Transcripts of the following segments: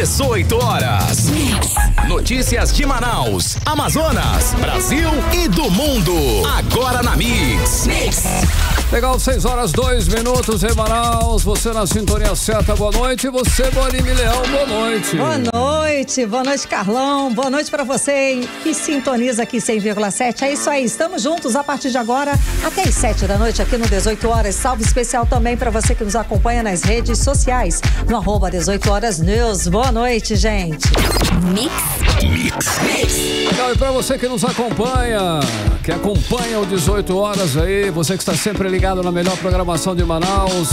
18 horas. Notícias de Manaus, Amazonas, Brasil e do mundo. Agora na Mix. Legal, 6 horas 2 minutos em Manaus. Você na sintonia certa, boa noite. Você, Borini Leão, boa noite. Boa noite, Carlão. Boa noite pra você que sintoniza aqui 100,7. É isso aí, estamos juntos a partir de agora até as 7 da noite aqui no 18 horas. Salve especial também pra você que nos acompanha nas redes sociais, no @ 18 horas News. Boa noite, gente. Mix. Legal, e pra você que nos acompanha, que acompanha o 18 horas aí, você que está sempre ligado na melhor programação de Manaus,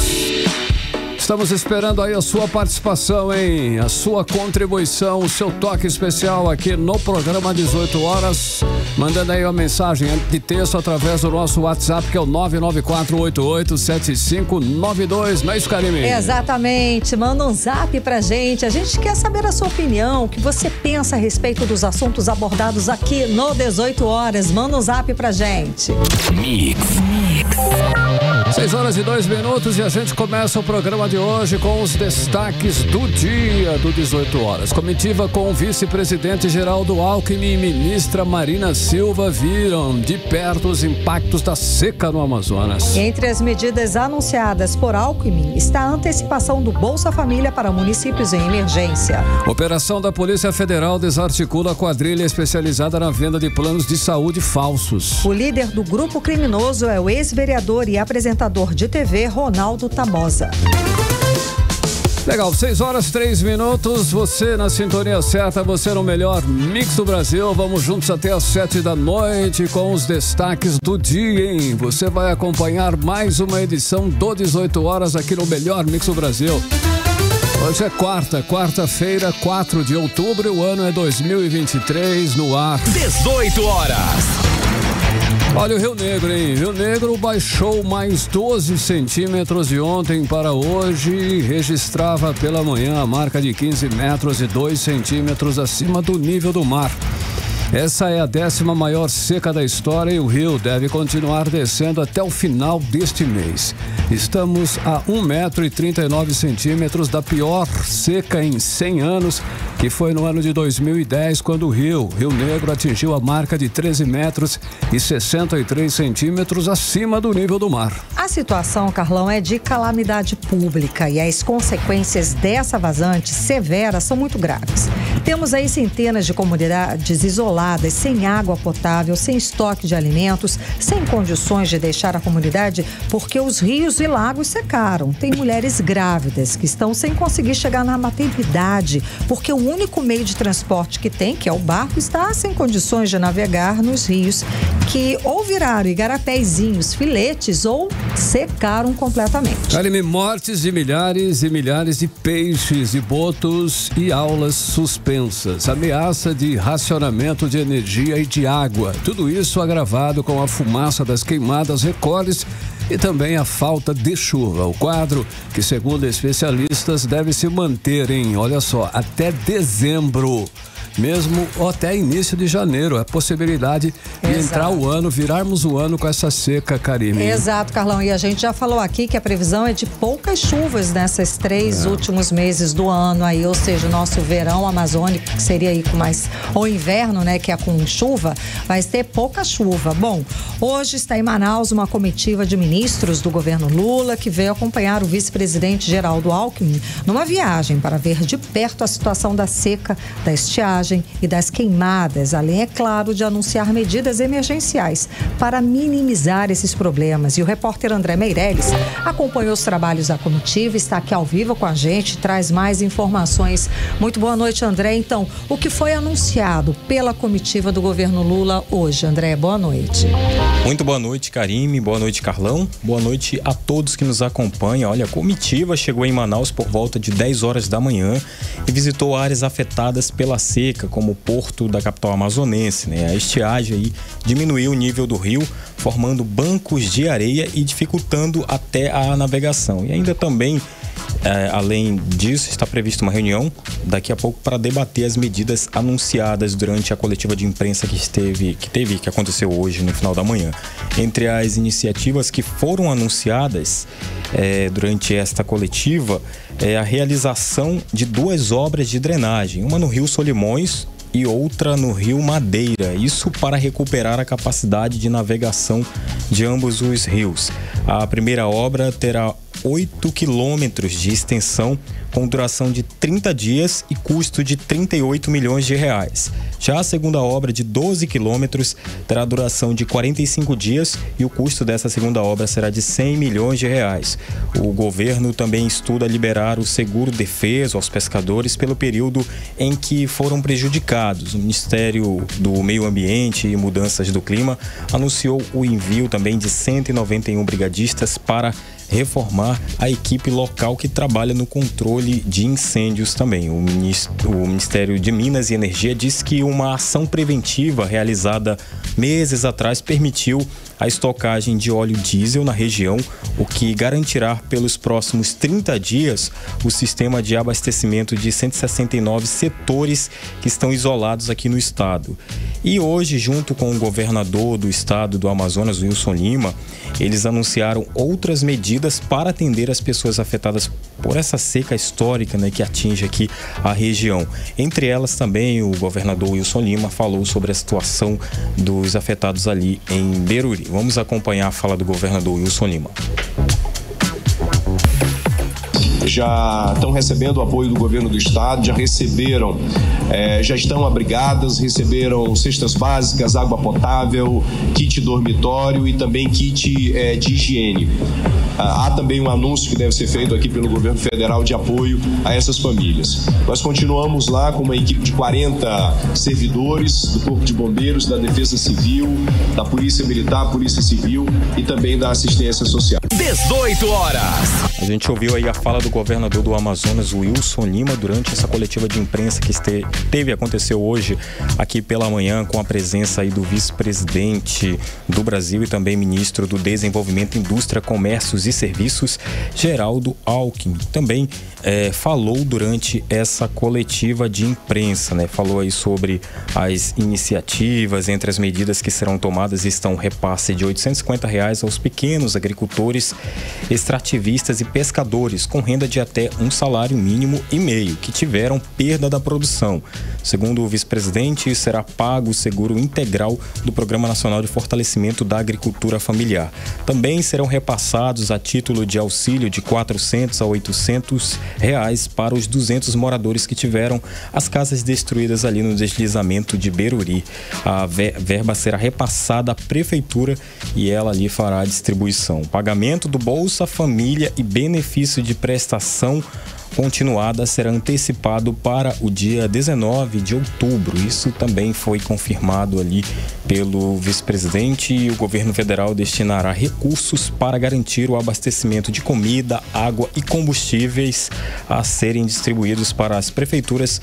estamos esperando aí a sua participação, hein? A sua contribuição, o seu toque especial aqui no programa 18 horas, mandando aí uma mensagem de texto através do nosso WhatsApp, que é o 994887592. Não é isso, Karime? Exatamente, manda um zap pra gente. A gente quer saber a sua opinião, o que você pensa a respeito dos assuntos abordados aqui no 18 horas. Manda um zap pra gente. Mix. 6 horas e 2 minutos e a gente começa o programa de hoje com os destaques do dia do 18 horas. Comitiva com o vice-presidente Geraldo Alckmin e ministra Marina Silva viram de perto os impactos da seca no Amazonas. Entre as medidas anunciadas por Alckmin está a antecipação do Bolsa Família para municípios em emergência. Operação da Polícia Federal desarticula a quadrilha especializada na venda de planos de saúde falsos. O líder do grupo criminoso é o ex-vereador e apresentador de TV Ronaldo Tabosa. Legal, 6 horas 3 minutos, você na sintonia certa, você no melhor Mix do Brasil. Vamos juntos até às 7 da noite com os destaques do dia, hein? Você vai acompanhar mais uma edição do 18 horas aqui no melhor Mix do Brasil. Hoje é quarta-feira, 4 de outubro, e o ano é 2023 no ar. 18 horas. Olha o Rio Negro, hein? Rio Negro baixou mais 12 centímetros de ontem para hoje e registrava pela manhã a marca de 15 metros e 2 centímetros acima do nível do mar. Essa é a 10ª maior seca da história e o rio deve continuar descendo até o final deste mês. Estamos a 1,39 metros da pior seca em 100 anos, que foi no ano de 2010, quando o Rio Negro atingiu a marca de 13 metros e 63 centímetros acima do nível do mar. A situação, Carlão, é de calamidade pública e as consequências dessa vazante severa são muito graves. Temos aí centenas de comunidades isoladas, sem água potável, sem estoque de alimentos, sem condições de deixar a comunidade porque os rios e lagos secaram. Tem mulheres grávidas que estão sem conseguir chegar na maternidade porque o único meio de transporte que tem, que é o barco, está sem condições de navegar nos rios que ou viraram igarapézinhos, filetes ou secaram completamente. Karime, mortes de milhares e milhares de peixes e botos e aulas suspensas, ameaça de racionamento de energia e de água. Tudo isso agravado com a fumaça das queimadas recolhes e também a falta de chuva. O quadro, que segundo especialistas deve se manter olha só, até dezembro. Mesmo até início de janeiro, a possibilidade de entrar o ano, virarmos o ano com essa seca, Karime. Exato, Carlão, e a gente já falou aqui que a previsão é de poucas chuvas nesses 3 últimos meses do ano aí, ou seja, o nosso verão amazônico, que seria aí com mais, ou inverno, né, que é com chuva, vai ter pouca chuva. Bom, hoje está em Manaus uma comitiva de ministros do governo Lula que veio acompanhar o vice-presidente Geraldo Alckmin numa viagem para ver de perto a situação da seca, da estiagem e das queimadas, além, é claro, de anunciar medidas emergenciais para minimizar esses problemas. E o repórter André Meirelles acompanhou os trabalhos da comitiva, está aqui ao vivo com a gente, traz mais informações. Muito boa noite, André. Então, o que foi anunciado pela comitiva do governo Lula hoje? André, boa noite. Muito boa noite, Karime. Boa noite, Carlão. Boa noite a todos que nos acompanham. Olha, a comitiva chegou em Manaus por volta de 10 horas da manhã e visitou áreas afetadas pela seca, como o porto da capital amazonense, né? A estiagem aí diminuiu o nível do rio, formando bancos de areia e dificultando até a navegação. E ainda também Além disso, está prevista uma reunião daqui a pouco para debater as medidas anunciadas durante a coletiva de imprensa que aconteceu hoje no final da manhã. Entre as iniciativas que foram anunciadas durante esta coletiva é a realização de 2 obras de drenagem, uma no Rio Solimões e outra no Rio Madeira, isso para recuperar a capacidade de navegação de ambos os rios. A primeira obra terá 8 quilômetros de extensão com duração de 30 dias e custo de R$38 milhões. Já a segunda obra, de 12 quilômetros, terá duração de 45 dias e o custo dessa segunda obra será de R$100 milhões. O governo também estuda liberar o seguro-defeso aos pescadores pelo período em que foram prejudicados. O Ministério do Meio Ambiente e Mudanças do Clima anunciou o envio também de 191 brigadistas para reformar a equipe local que trabalha no controle de incêndios também. O Ministério de Minas e Energia diz que uma ação preventiva realizada meses atrás permitiu a estocagem de óleo diesel na região, o que garantirá pelos próximos 30 dias o sistema de abastecimento de 169 setores que estão isolados aqui no estado. E hoje, junto com o governador do estado do Amazonas, Wilson Lima, eles anunciaram outras medidas para atender as pessoas afetadas por essa seca histórica, né, que atinge aqui a região. Entre elas também o governador Wilson Lima falou sobre a situação dos afetados ali em Beruri. Vamos acompanhar a fala do governador Wilson Lima. Já estão recebendo o apoio do governo do estado, já estão abrigadas, receberam cestas básicas, água potável, kit dormitório e também kit de higiene. Há também um anúncio que deve ser feito aqui pelo governo federal de apoio a essas famílias. Nós continuamos lá com uma equipe de 40 servidores do Corpo de Bombeiros, da Defesa Civil, da Polícia Militar, Polícia Civil e também da Assistência Social. 18 horas. A gente ouviu aí a fala do governador do Amazonas, Wilson Lima, durante essa coletiva de imprensa que aconteceu hoje aqui pela manhã, com a presença aí do vice-presidente do Brasil e também ministro do Desenvolvimento, Indústria, Comércios e Serviços, Geraldo Alckmin. Também falou durante essa coletiva de imprensa, né? Falou aí sobre as iniciativas. Entre as medidas que serão tomadas estão repasse de R$850 aos pequenos agricultores, extrativistas e pescadores com renda de até um salário mínimo e meio, que tiveram perda da produção. Segundo o vice-presidente, será pago o seguro integral do Programa Nacional de Fortalecimento da Agricultura Familiar. Também serão repassados a título de auxílio de R$400 a R$800 para os 200 moradores que tiveram as casas destruídas ali no deslizamento de Beruri. A verba será repassada à prefeitura e ela ali fará a distribuição. O pagamento do Bolsa Família e benefício de prestação continuada será antecipado para o dia 19 de outubro. Isso também foi confirmado ali pelo vice-presidente, e o governo federal destinará recursos para garantir o abastecimento de comida, água e combustíveis a serem distribuídos para as prefeituras,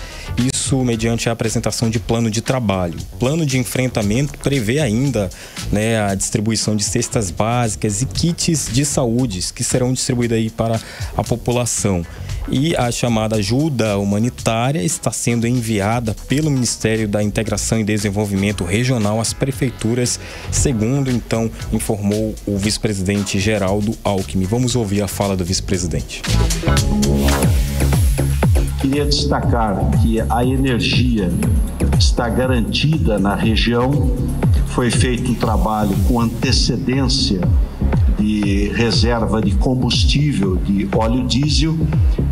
isso mediante a apresentação de plano de trabalho. O plano de enfrentamento prevê ainda, né, a distribuição de cestas básicas e kits de saúde que serão distribuídos aí para a população. E a chamada ajuda humanitária está sendo enviada pelo Ministério da Integração e Desenvolvimento Regional às prefeituras, segundo então informou o vice-presidente Geraldo Alckmin. Vamos ouvir a fala do vice-presidente. Queria destacar que a energia está garantida na região. Foi feito um trabalho com antecedência de reserva de combustível de óleo diesel,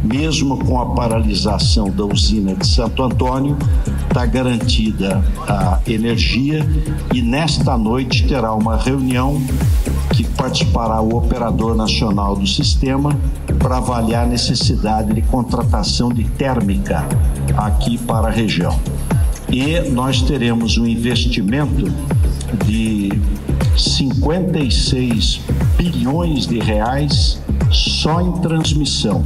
mesmo com a paralisação da usina de Santo Antônio, está garantida a energia, e nesta noite terá uma reunião que participará o operador nacional do sistema para avaliar a necessidade de contratação de térmica aqui para a região. E nós teremos um investimento de 56 bilhões de reais só em transmissão,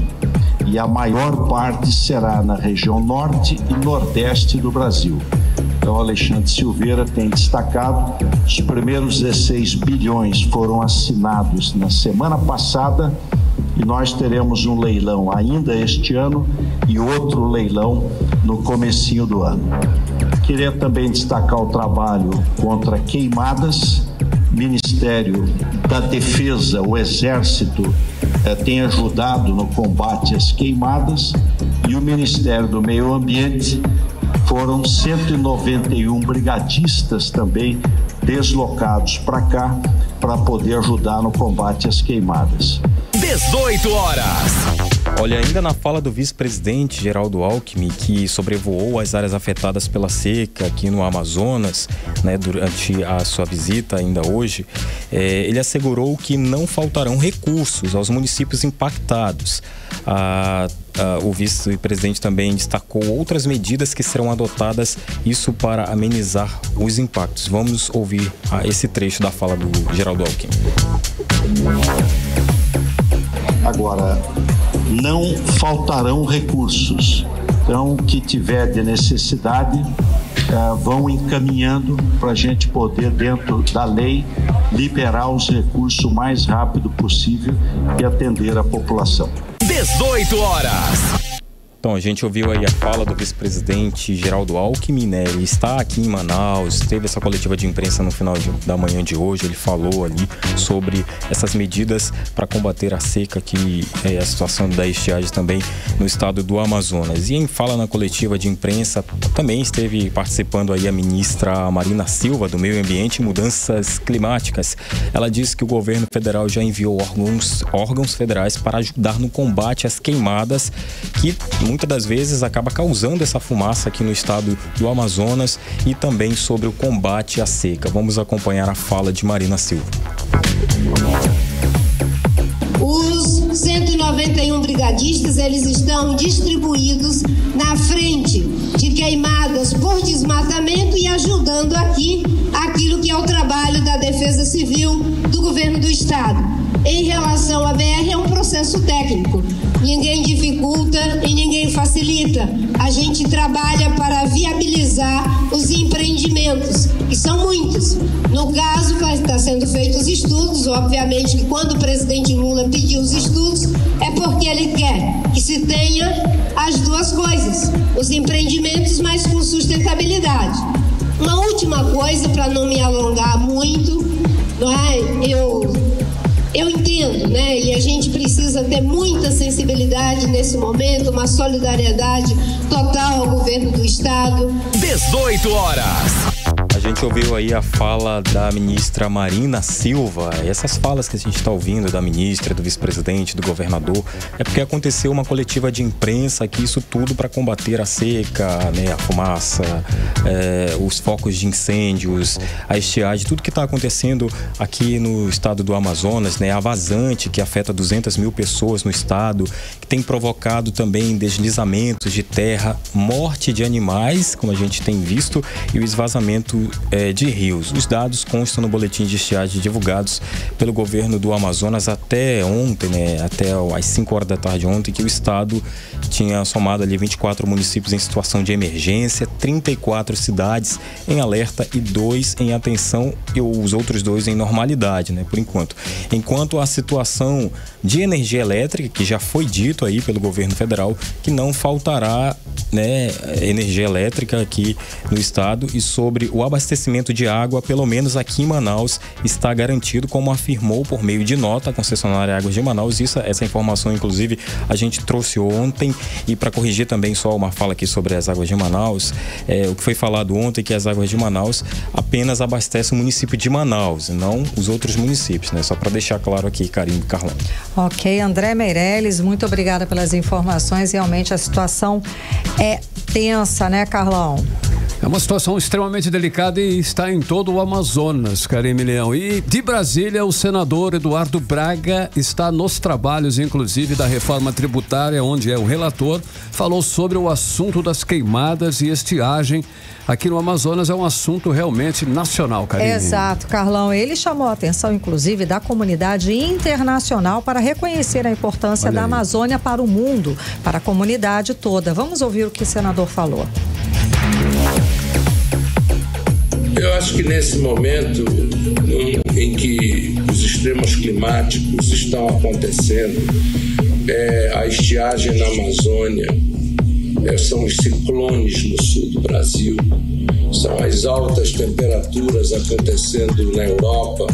e a maior parte será na região norte e nordeste do Brasil. Então, Alexandre Silveira tem destacado, os primeiros 16 bilhões foram assinados na semana passada e nós teremos um leilão ainda este ano e outro leilão no comecinho do ano. Queria também destacar o trabalho contra queimadas. Ministério da Defesa, o Exército, tem ajudado no combate às queimadas, e o Ministério do Meio Ambiente foram 191 brigadistas também deslocados para cá para poder ajudar no combate às queimadas. 18 horas. Olha, ainda na fala do vice-presidente Geraldo Alckmin, que sobrevoou as áreas afetadas pela seca aqui no Amazonas, né, durante a sua visita ainda hoje, ele assegurou que não faltarão recursos aos municípios impactados. O vice-presidente também destacou outras medidas que serão adotadas, isso para amenizar os impactos. Vamos ouvir esse trecho da fala do Geraldo Alckmin. Agora, não faltarão recursos. Então, o que tiver de necessidade, vão encaminhando para a gente poder, dentro da lei, liberar os recursos o mais rápido possível e atender a população. 18 horas. Então, a gente ouviu aí a fala do vice-presidente Geraldo Alckmin, né? Ele está aqui em Manaus, teve essa coletiva de imprensa no final da manhã de hoje. Ele falou ali sobre essas medidas para combater a seca, que é a situação da estiagem também no estado do Amazonas. E em fala na coletiva de imprensa, também esteve participando aí a ministra Marina Silva, do Meio Ambiente e Mudanças Climáticas. Ela disse que o governo federal já enviou órgãos federais para ajudar no combate às queimadas, que muitas das vezes acaba causando essa fumaça aqui no estado do Amazonas, e também sobre o combate à seca. Vamos acompanhar a fala de Marina Silva. Os 191 brigadistas, eles estão distribuídos na frente de queimadas por desmatamento e ajudando aqui aquilo que é o trabalho da Defesa Civil do Governo do Estado. Em relação à BR, é um processo técnico. Ninguém dificulta e ninguém facilita. A gente trabalha para viabilizar os empreendimentos, que são muitos. No caso, está sendo feitos estudos. Obviamente que quando o presidente Lula pediu os estudos, é porque ele quer que se tenha as duas coisas, os empreendimentos, mas com sustentabilidade. Uma última coisa, para não me alongar muito, não é? Eu entendo, né? E a gente precisa ter muita sensibilidade nesse momento, uma solidariedade total ao governo do estado. 18 horas. A gente ouviu aí a fala da ministra Marina Silva. E essas falas que a gente está ouvindo da ministra, do vice-presidente, do governador, é porque aconteceu uma coletiva de imprensa aqui, isso tudo para combater a seca, né, a fumaça, os focos de incêndios, a estiagem, tudo que está acontecendo aqui no estado do Amazonas, né, a vazante que afeta 200 mil pessoas no estado, que tem provocado também deslizamentos de terra, morte de animais, como a gente tem visto, e o esvazamento de rios. Os dados constam no boletim de estiagem divulgados pelo governo do Amazonas até ontem, né, até às 5 horas da tarde ontem, que o estado tinha somado ali 24 municípios em situação de emergência, 34 cidades em alerta e 2 em atenção, e os outros 2 em normalidade, né, por enquanto. Enquanto a situação de energia elétrica, que já foi dito aí pelo governo federal, que não faltará, né, energia elétrica aqui no estado, e sobre o abastecimento de água, pelo menos aqui em Manaus, está garantido, como afirmou por meio de nota a concessionária Águas de Manaus. Essa informação, inclusive, a gente trouxe ontem. E para corrigir também só uma fala aqui sobre as Águas de Manaus, o que foi falado ontem, que as Águas de Manaus apenas abastecem o município de Manaus, e não os outros municípios, né? Só para deixar claro aqui, Karine e Carlão. Ok, André Meirelles, muito obrigada pelas informações. Realmente a situação é tensa, né, Carlão? É uma situação extremamente delicada e está em todo o Amazonas, Karine Leão. E de Brasília, o senador Eduardo Braga está nos trabalhos, inclusive, da reforma tributária, onde é o relator, falou sobre o assunto das queimadas e estiagem. Aqui no Amazonas é um assunto realmente nacional, Karine. Exato, Carlão. Ele chamou a atenção, inclusive, da comunidade internacional para reconhecer a importância da Amazônia para o mundo, para a comunidade toda. Vamos ouvir o que o senador falou. Eu acho que nesse momento em que os extremos climáticos estão acontecendo, a estiagem na Amazônia, são os ciclones no sul do Brasil, são as altas temperaturas acontecendo na Europa.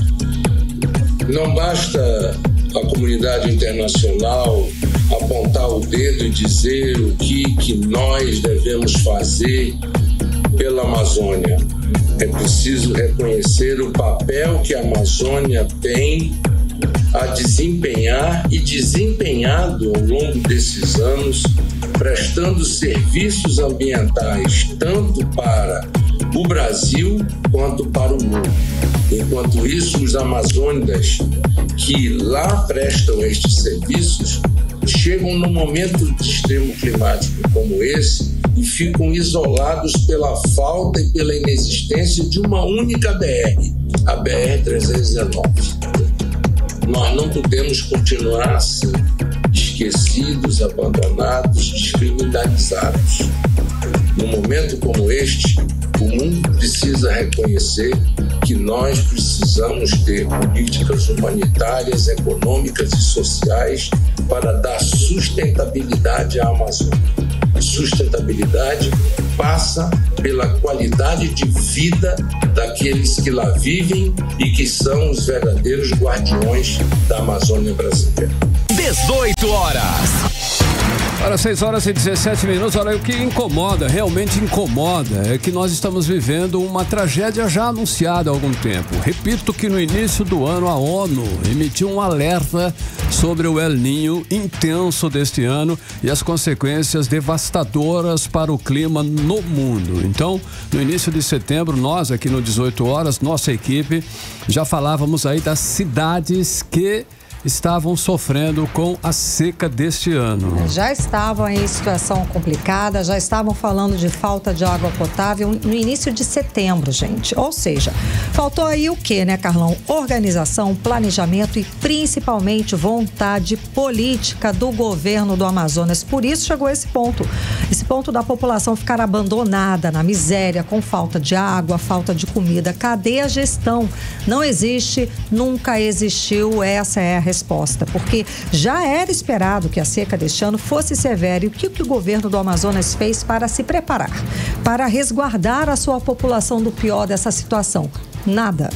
Não basta a comunidade internacional apontar o dedo e dizer o que nós devemos fazer pela Amazônia. É preciso reconhecer o papel que a Amazônia tem a desempenhar e desempenhado ao longo desses anos, prestando serviços ambientais tanto para o Brasil quanto para o mundo. Enquanto isso, os amazônicos que lá prestam estes serviços chegam num momento de extremo climático como esse e ficam isolados pela falta e pela inexistência de uma única BR, a BR-319. Nós não podemos continuar assim, esquecidos, abandonados, descriminalizados. Num momento como este, o mundo precisa reconhecer que nós precisamos ter políticas humanitárias, econômicas e sociais para dar sustentabilidade à Amazônia. Sustentabilidade passa pela qualidade de vida daqueles que lá vivem e que são os verdadeiros guardiões da Amazônia brasileira. 18 horas. Para 6 horas e 17 minutos, olha, o que incomoda, realmente incomoda, é que nós estamos vivendo uma tragédia já anunciada há algum tempo. Repito que no início do ano a ONU emitiu um alerta sobre o El Niño intenso deste ano e as consequências devastadoras para o clima no mundo. Então, no início de setembro, nós aqui no 18 horas, nossa equipe, já falávamos aí das cidades que estavam sofrendo com a seca deste ano. Já estavam em situação complicada, já estavam falando de falta de água potável no início de setembro, gente. Ou seja, faltou aí o quê, né, Carlão? Organização, planejamento e principalmente vontade política do governo do Amazonas. Por isso chegou esse ponto da população ficar abandonada na miséria, com falta de água, falta de comida. Cadê a gestão? Não existe, nunca existiu, essa é a resposta, porque já era esperado que a seca deste ano fosse severa. E o que o governo do Amazonas fez para se preparar, para resguardar a sua população do pior dessa situação? Nada.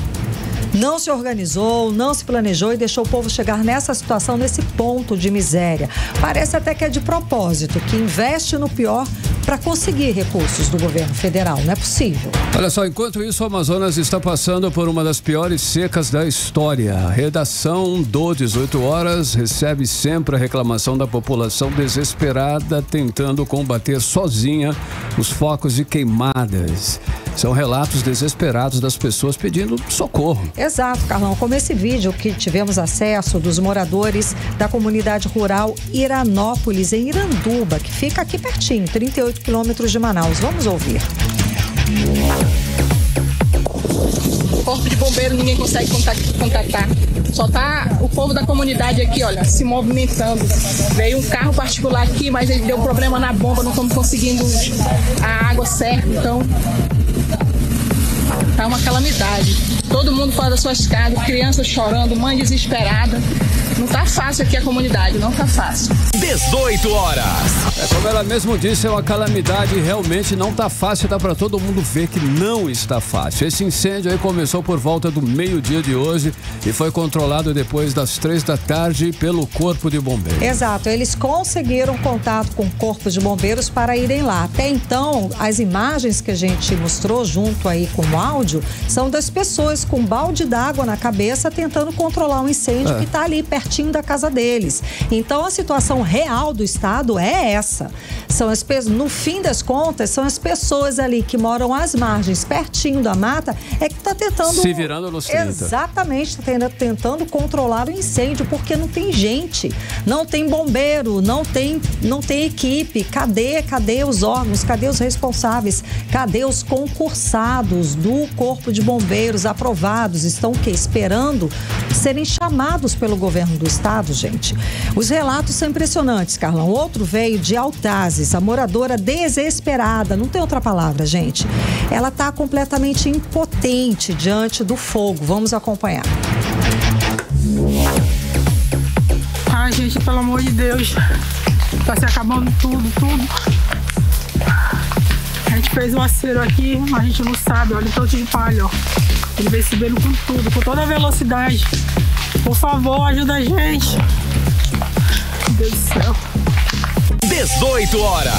Não se organizou, não se planejou e deixou o povo chegar nessa situação, nesse ponto de miséria. Parece até que é de propósito, que investe no pior para conseguir recursos do governo federal. Não é possível. Olha só, enquanto isso, o Amazonas está passando por uma das piores secas da história. A redação do 18 horas recebe sempre a reclamação da população desesperada, tentando combater sozinha os focos de queimadas. São relatos desesperados das pessoas pedindo socorro. Exato, Carlão. Como esse vídeo que tivemos acesso dos moradores da comunidade rural Iranópolis, em Iranduba, que fica aqui pertinho, 38 quilômetros de Manaus. Vamos ouvir. Corpo de bombeiro ninguém consegue contatar. Só tá o povo da comunidade aqui, olha, se movimentando. Veio um carro particular aqui, mas ele deu problema na bomba, não estamos conseguindo a água certa, então tá uma calamidade. Todo mundo fora das suas casas, crianças chorando, mãe desesperada. Não tá fácil aqui a comunidade, não tá fácil. 18 horas. Como ela mesmo disse, é uma calamidade e realmente não tá fácil, dá pra todo mundo ver que não está fácil. Esse incêndio aí começou por volta do meio-dia de hoje e foi controlado depois das 3 da tarde pelo Corpo de Bombeiros. Exato, eles conseguiram contato com o Corpo de Bombeiros para irem lá. Até então, as imagens que a gente mostrou junto aí com o áudio são das pessoas com balde d'água na cabeça tentando controlar um incêndio que tá ali pertinho da casa deles. Então, a situação real do estado é essa. São as pessoas, no fim das contas, são as pessoas ali que moram às margens, pertinho da mata, é que está tentando... Se virando nos 30. Exatamente, está tentando controlar o incêndio, porque não tem gente, não tem bombeiro, não tem equipe. Cadê os órgãos? Cadê os responsáveis? Cadê os concursados do Corpo de Bombeiros aprovados? Estão o quê? Esperando serem chamados pelo governo do estado, gente. Os relatos são impressionantes, Carlão. Outro veio de Altá, frases. A moradora desesperada, não tem outra palavra, gente. Ela está completamente impotente diante do fogo. Vamos acompanhar. Ai, gente, pelo amor de Deus. Tá se acabando tudo. A gente fez um acero aqui, mas a gente não sabe. Olha o tanto de palha, ó. Ele veio subindo com tudo, com toda a velocidade. Por favor, ajuda a gente. Meu Deus do céu. 18 horas.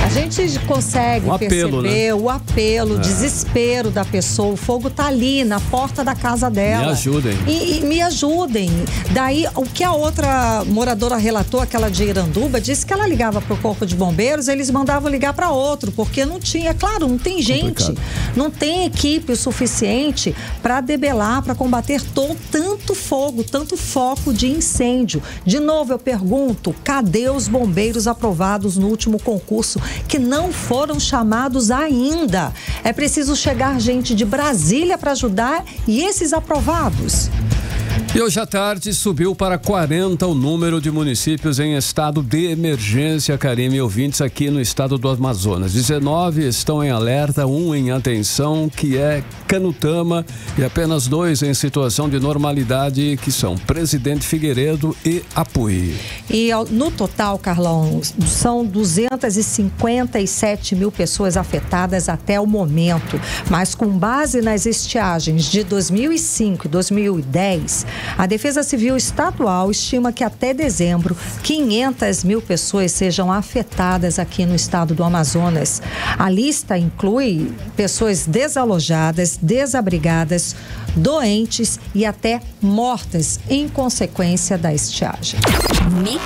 A gente consegue perceber, né, o apelo, o desespero da pessoa. O fogo tá ali, na porta da casa dela. Me ajudem. E me ajudem. Daí, o que a outra moradora relatou, aquela de Iranduba, disse que ela ligava pro corpo de bombeiros, eles mandavam ligar para outro, porque não tinha, claro, não tem gente, não tem equipe o suficiente para debelar, para combater tanto fogo, tanto foco de incêndio. De novo, eu pergunto, cadê os bombeiros aprovados no último concurso que não foram chamados ainda? É preciso chegar gente de Brasília para ajudar, e esses aprovados? E hoje à tarde subiu para 40 o número de municípios em estado de emergência, Karime e ouvintes, aqui no estado do Amazonas. 19 estão em alerta, 1 em atenção, que é Canutama, e apenas 2 em situação de normalidade, que são Presidente Figueiredo e Apuí. E no total, Carlão, são 257 mil pessoas afetadas até o momento, mas com base nas estiagens de 2005 e 2010, a Defesa Civil Estadual estima que até dezembro 500 mil pessoas sejam afetadas aqui no estado do Amazonas. A lista inclui pessoas desalojadas, desabrigadas, doentes e até mortas em consequência da estiagem. Mix.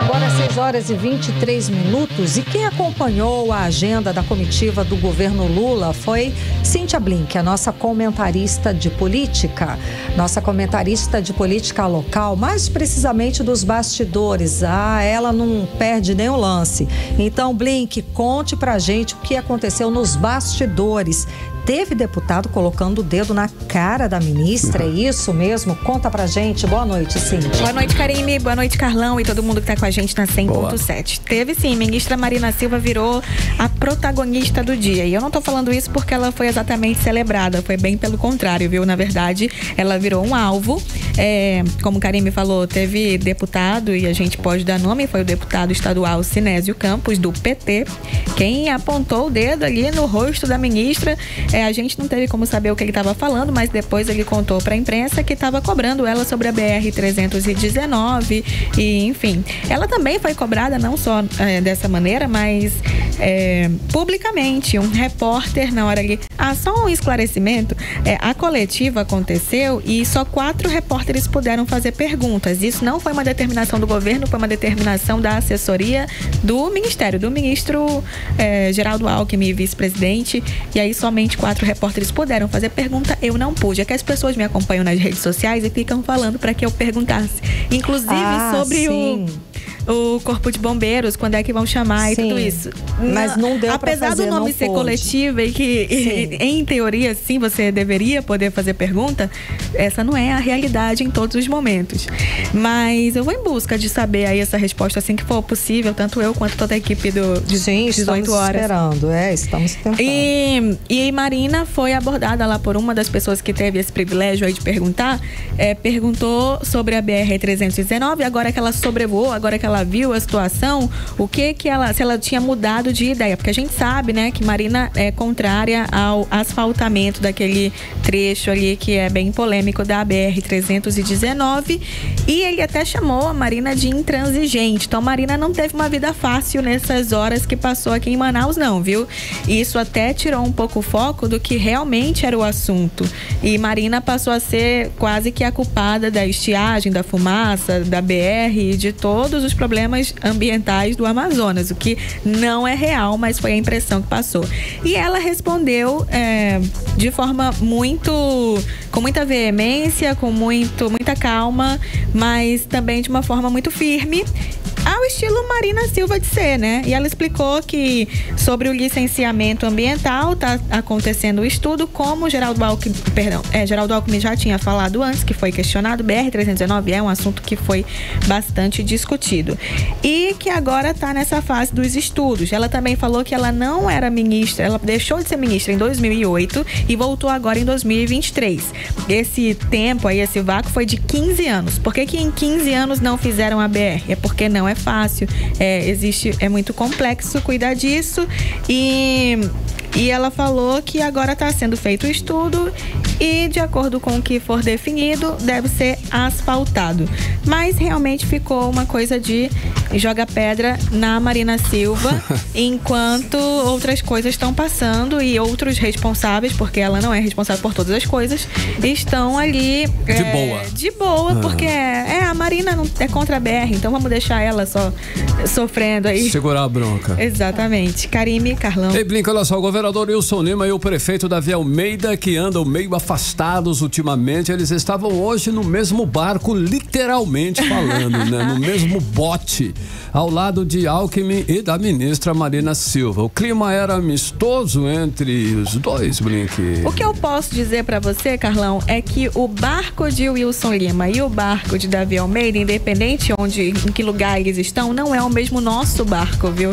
Agora 6 horas e 23 minutos, e quem acompanhou a agenda da comitiva do governo Lula foi Cíntia Blink, a nossa comentarista de política local, mais precisamente dos bastidores. Ela não perde nem o lance. Então, Blink, conte pra gente o que aconteceu nos bastidores. Teve deputado colocando o dedo na cara da ministra, é isso mesmo? Conta pra gente. Boa noite, Cíntia. Boa noite, Karime. Boa noite, Carlão e todo mundo que tá com a gente na 100.7. Teve sim, ministra Marina Silva virou a protagonista do dia. E eu não tô falando isso porque ela foi exatamente celebrada, foi bem pelo contrário, viu? Na verdade, ela virou um alvo. Como o Karime falou, teve deputado, e a gente pode dar nome, foi o deputado estadual Sinésio Campos, do PT, quem apontou o dedo ali no rosto da ministra. A gente não teve como saber o que ele estava falando, mas depois ele contou para a imprensa que estava cobrando ela sobre a BR-319 e, enfim. Ela também foi cobrada, não só dessa maneira, mas publicamente. Um repórter, na hora ali... só um esclarecimento. A coletiva aconteceu e só 4 repórteres puderam fazer perguntas. Isso não foi uma determinação do governo, foi uma determinação da assessoria do Ministério, do ministro Geraldo Alckmin, vice-presidente. E aí somente 4 repórteres puderam fazer pergunta, eu não pude. É que as pessoas me acompanham nas redes sociais e ficam falando para que eu perguntasse. Inclusive sobre o corpo de bombeiros, quando é que vão chamar e tudo isso. Mas não deu pra fazer, apesar do nome ser coletivo e que, em teoria, sim, você deveria poder fazer pergunta, essa não é a realidade em todos os momentos. Mas eu vou em busca de saber aí essa resposta assim que for possível, tanto eu quanto toda a equipe de 18 horas. Estamos tentando. E Marina foi abordada lá por uma das pessoas que teve esse privilégio aí de perguntar, perguntou sobre a BR-319, agora que ela sobrevoou, agora que ela viu a situação, se ela tinha mudado de ideia, porque a gente sabe, né, que Marina é contrária ao asfaltamento daquele trecho ali que é bem polêmico da BR-319, e ele até chamou a Marina de intransigente. Então Marina não teve uma vida fácil nessas horas que passou aqui em Manaus, não, viu? E isso até tirou um pouco o foco do que realmente era o assunto, e Marina passou a ser quase que a culpada da estiagem, da fumaça, da BR e de todos os problemas ambientais do Amazonas, o que não é real, mas foi a impressão que passou. E ela respondeu de forma com muita veemência, com muita calma, mas também de uma forma muito firme, o estilo Marina Silva de ser, né? E ela explicou que sobre o licenciamento ambiental tá acontecendo o estudo, como Geraldo Alckmin já tinha falado antes, que foi questionado. BR-319 é um assunto que foi bastante discutido. E que agora tá nessa fase dos estudos. Ela também falou que ela não era ministra, ela deixou de ser ministra em 2008 e voltou agora em 2023. Esse tempo aí, esse vácuo foi de 15 anos. Por que em 15 anos não fizeram a BR? É porque não é fácil, é muito complexo cuidar disso e ela falou que agora está sendo feito o estudo e, de acordo com o que for definido, deve ser asfaltado. Mas realmente ficou uma coisa de joga pedra na Marina Silva, enquanto outras coisas estão passando e outros responsáveis, porque ela não é responsável por todas as coisas, estão ali de boa, porque a Marina não é contra a BR, então vamos deixar ela só sofrendo aí. Segurar a bronca. Exatamente. Karime, Carlão. Ei, Blinca, olha só, o governador Wilson Lima e o prefeito Davi Almeida, que andam meio afastados ultimamente, eles estavam hoje no mesmo barco, literalmente falando, né? No mesmo bote, ao lado de Alckmin e da ministra Marina Silva. O clima era amistoso entre os dois, Blink. O que eu posso dizer pra você, Carlão, é que o barco de Wilson Lima e o barco de Davi Almeida, independente em que lugar eles estão, não é o mesmo nosso barco, viu?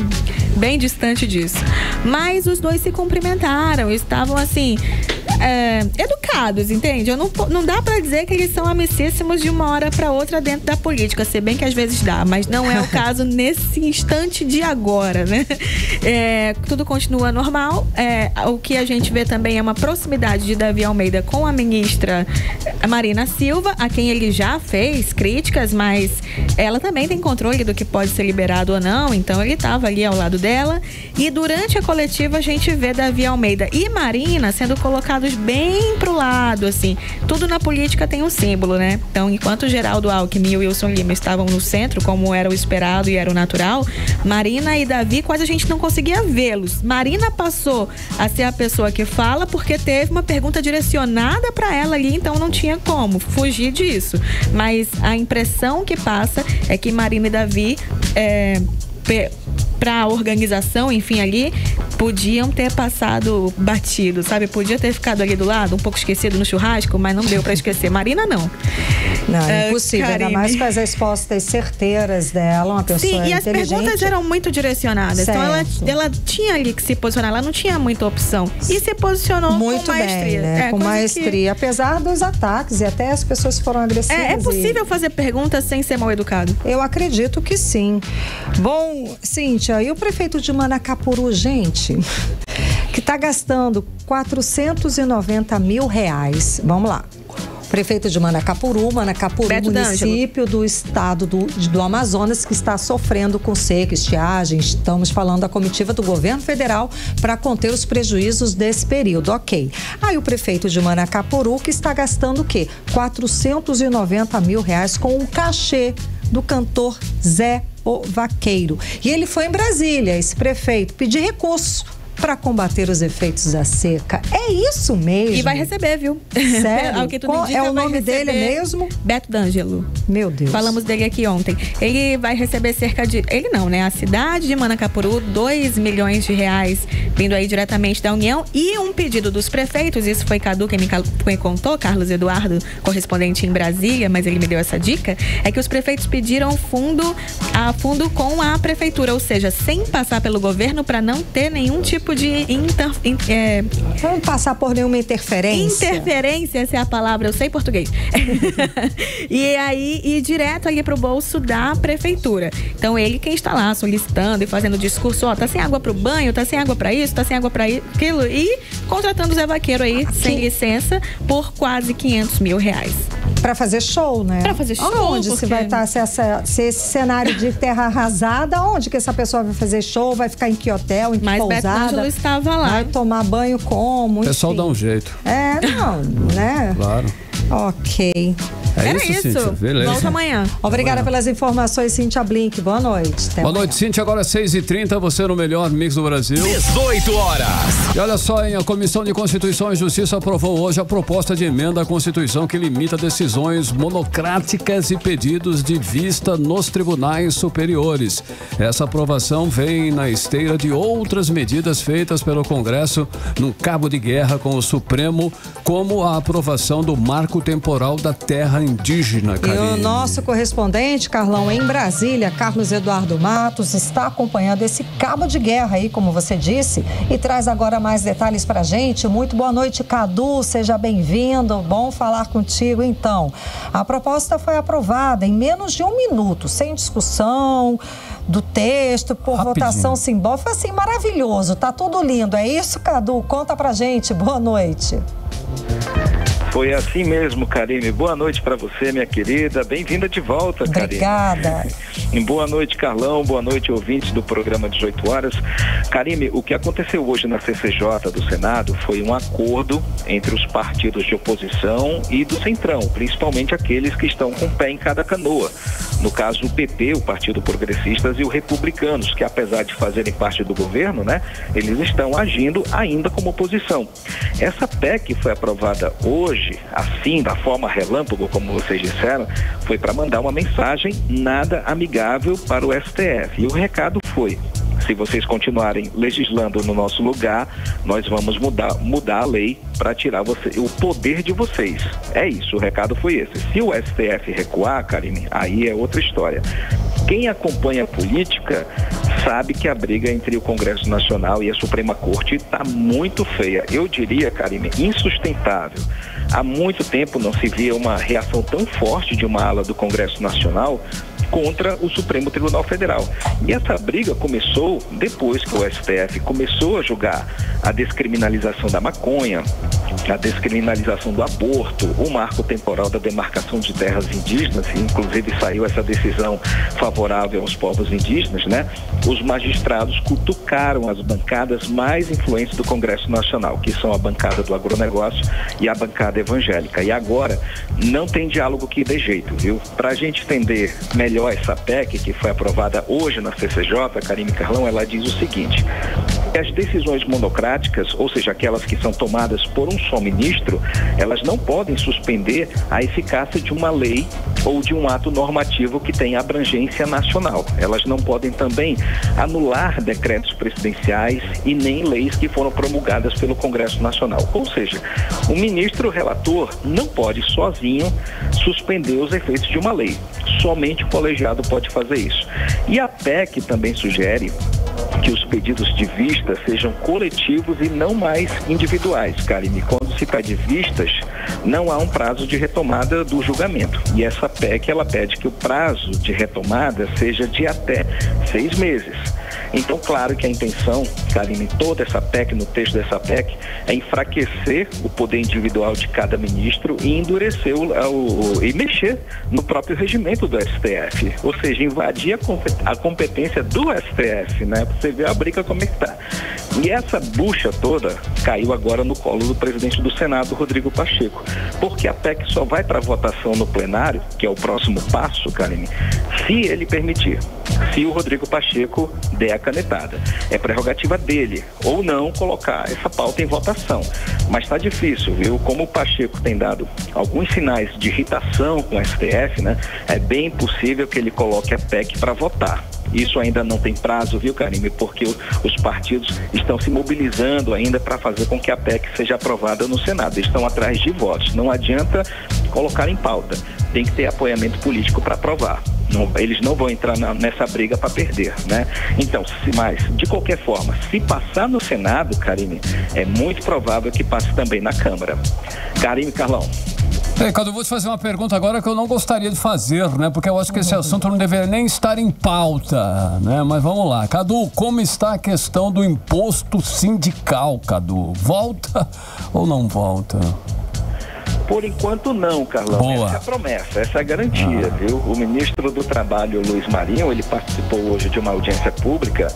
Bem distante disso. Mas os dois se cumprimentaram, estavam assim, educados, entende? Não dá pra dizer que eles são amicíssimos de uma hora pra outra dentro da política, se bem que às vezes dá, mas não é o caso nesse instante de agora, né? Tudo continua normal. O que a gente vê também é uma proximidade de Davi Almeida com a ministra Marina Silva, a quem ele já fez críticas, mas ela também tem controle do que pode ser liberado ou não, então ele estava ali ao lado dela. E durante a coletiva a gente vê Davi Almeida e Marina sendo colocados bem pro lado, assim. Tudo na política tem um símbolo, né? Então, enquanto Geraldo Alckmin e Wilson Lima estavam no centro, como era o esperado e era o natural, Marina e Davi quase a gente não conseguia vê-los. Marina passou a ser a pessoa que fala porque teve uma pergunta direcionada para ela ali, então não tinha como fugir disso. Mas a impressão que passa é que Marina e Davi para a organização, enfim, ali, podiam ter passado batido, sabe? Podia ter ficado ali do lado, um pouco esquecido no churrasco, mas não deu para esquecer. Marina, não. Não, é impossível, ainda mais com as respostas certeiras dela, uma pessoa inteligente. Sim, e as perguntas eram muito direcionadas. Certo. Então ela tinha ali que se posicionar, ela não tinha muita opção. E se posicionou muito com maestria. Bem, né? Com maestria, apesar dos ataques e até as pessoas foram agressivas. É possível fazer perguntas sem ser mal educado? Eu acredito que sim. Bom, Cíntia, e o prefeito de Manacapuru, gente, que está gastando R$490 mil. Vamos lá. Prefeito de Manacapuru, município do estado do Amazonas, que está sofrendo com seca, estiagem. Estamos falando da comitiva do governo federal para conter os prejuízos desse período, ok. Aí o prefeito de Manacapuru, que está gastando o quê? R$490 mil com o cachê do cantor Zé o Vaqueiro. E ele foi em Brasília, esse prefeito, pedir recursos para combater os efeitos da seca. É isso mesmo? E vai receber, viu? Sério? Ao que tudo indica, o nome dele mesmo? Beto D'Angelo. Meu Deus. Falamos dele aqui ontem. Ele vai receber cerca de... Ele não, né? A cidade de Manacapuru, R$2 milhões, vindo aí diretamente da União, e um pedido dos prefeitos, isso foi Cadu quem me contou, Carlos Eduardo, correspondente em Brasília, mas ele me deu essa dica, é que os prefeitos pediram fundo com a prefeitura, ou seja, sem passar pelo governo, para não ter nenhum tipo de não passar por nenhuma interferência. Interferência, essa é a palavra, eu sei português. E aí, ir direto ali pro bolso da prefeitura. Então, ele quem está lá solicitando e fazendo discurso, tá sem água pro banho, tá sem água para isso, tá sem água para aquilo, e contratando o Zé Vaqueiro aí, sem licença, por quase R$500 mil. Para fazer show, né? Para fazer show. Onde se vai estar, se esse cenário de terra arrasada, onde que essa pessoa vai fazer show, vai ficar em que hotel, em que pousada? Mas Beto D'Angelo estava lá. Vai tomar banho como? O pessoal dá um jeito. Não, né? Claro. Ok. Era isso. Cíntia? Beleza. Volta amanhã. Obrigada pelas informações, Cíntia Blink. Boa noite. Boa noite, Cíntia. Agora 6h30, você no melhor mix do Brasil. 18 horas. E olha só, hein? A Comissão de Constituição e Justiça aprovou hoje a proposta de emenda à Constituição que limita decisões monocráticas e pedidos de vista nos tribunais superiores. Essa aprovação vem na esteira de outras medidas feitas pelo Congresso num cabo de guerra com o Supremo, como a aprovação do marco temporal da terra indígena. E o nosso correspondente, Carlão, em Brasília, Carlos Eduardo Matos, está acompanhando esse cabo de guerra aí, como você disse, e traz agora mais detalhes pra gente. Muito boa noite, Cadu, seja bem-vindo, bom falar contigo. Então, a proposta foi aprovada em menos de 1 minuto, sem discussão do texto, por votação simbólica. Foi assim, maravilhoso, tá tudo lindo. É isso, Cadu? Conta pra gente, boa noite. Foi assim mesmo, Karine. Boa noite para você, minha querida. Bem-vinda de volta, Karine. Obrigada. Boa noite, Carlão. Boa noite, ouvintes do programa 18 horas. Karine, o que aconteceu hoje na CCJ do Senado foi um acordo entre os partidos de oposição e do Centrão, principalmente aqueles que estão com o pé em cada canoa. No caso, o PP, o Partido Progressistas, e os Republicanos, que apesar de fazerem parte do governo, né, eles estão agindo ainda como oposição. Essa PEC foi aprovada hoje, assim, da forma relâmpago, como vocês disseram, foi para mandar uma mensagem nada amigável para o STF. E o recado foi: se vocês continuarem legislando no nosso lugar, nós vamos mudar a lei para tirar o poder de vocês. É isso, o recado foi esse. Se o STF recuar, Karine, aí é outra história. Quem acompanha a política sabe que a briga entre o Congresso Nacional e a Suprema Corte está muito feia. Eu diria, Karine, insustentável. Há muito tempo não se via uma reação tão forte de uma ala do Congresso Nacional contra o Supremo Tribunal Federal. E essa briga começou depois que o STF começou a julgar a descriminalização da maconha, a descriminalização do aborto, o marco temporal da demarcação de terras indígenas, e inclusive saiu essa decisão favorável aos povos indígenas, né? Os magistrados cutucaram as bancadas mais influentes do Congresso Nacional, que são a bancada do agronegócio e a bancada evangélica. E agora não tem diálogo que dê jeito, viu? Para a gente entender melhor essa PEC, que foi aprovada hoje na CCJ, Karine Carlão, ela diz o seguinte: as decisões monocráticas, ou seja, aquelas que são tomadas por um só ministro, elas não podem suspender a eficácia de uma lei ou de um ato normativo que tem abrangência nacional. Elas não podem também anular decretos presidenciais e nem leis que foram promulgadas pelo Congresso Nacional. Ou seja, o ministro relator não pode sozinho suspender os efeitos de uma lei. Somente o colegiado pode fazer isso. E a PEC também sugere que os pedidos de vista sejam coletivos e não mais individuais, Karine. Quando se pede vistas, não há um prazo de retomada do julgamento. E essa PEC, ela pede que o prazo de retomada seja de até 6 meses. Então, claro que a intenção, Karine, toda essa PEC, no texto dessa PEC, é enfraquecer o poder individual de cada ministro e endurecer e mexer no próprio regimento do STF, ou seja, invadir a competência do STF, né? Pra você ver a briga como é que tá. E essa bucha toda caiu agora no colo do presidente do Senado, Rodrigo Pacheco, porque a PEC só vai para votação no plenário, que é o próximo passo, Karine, se ele permitir, se o Rodrigo Pacheco der a canetada. É prerrogativa dele, ou não, colocar essa pauta em votação. Mas está difícil, viu? Como o Pacheco tem dado alguns sinais de irritação com o STF, né? É bem possível que ele coloque a PEC para votar. Isso ainda não tem prazo, viu, Karine? Porque os partidos estão se mobilizando ainda para fazer com que a PEC seja aprovada no Senado. Eles estão atrás de votos. Não adianta colocar em pauta. Tem que ter apoiamento político para aprovar. Não, eles não vão entrar nessa briga para perder, né? Então, mas, de qualquer forma, se passar no Senado, Karine, é muito provável que passe também na Câmara. Karine, Carlão. Cadu, eu vou te fazer uma pergunta agora que eu não gostaria de fazer, né? Porque eu acho que esse assunto não deveria nem estar em pauta, né? Mas vamos lá. Cadu, como está a questão do imposto sindical, Cadu? Volta ou não volta? Por enquanto não, Carlão. Boa. Essa é a promessa, essa é a garantia, viu? O ministro do Trabalho, Luiz Marinho, ele participou hoje de uma audiência pública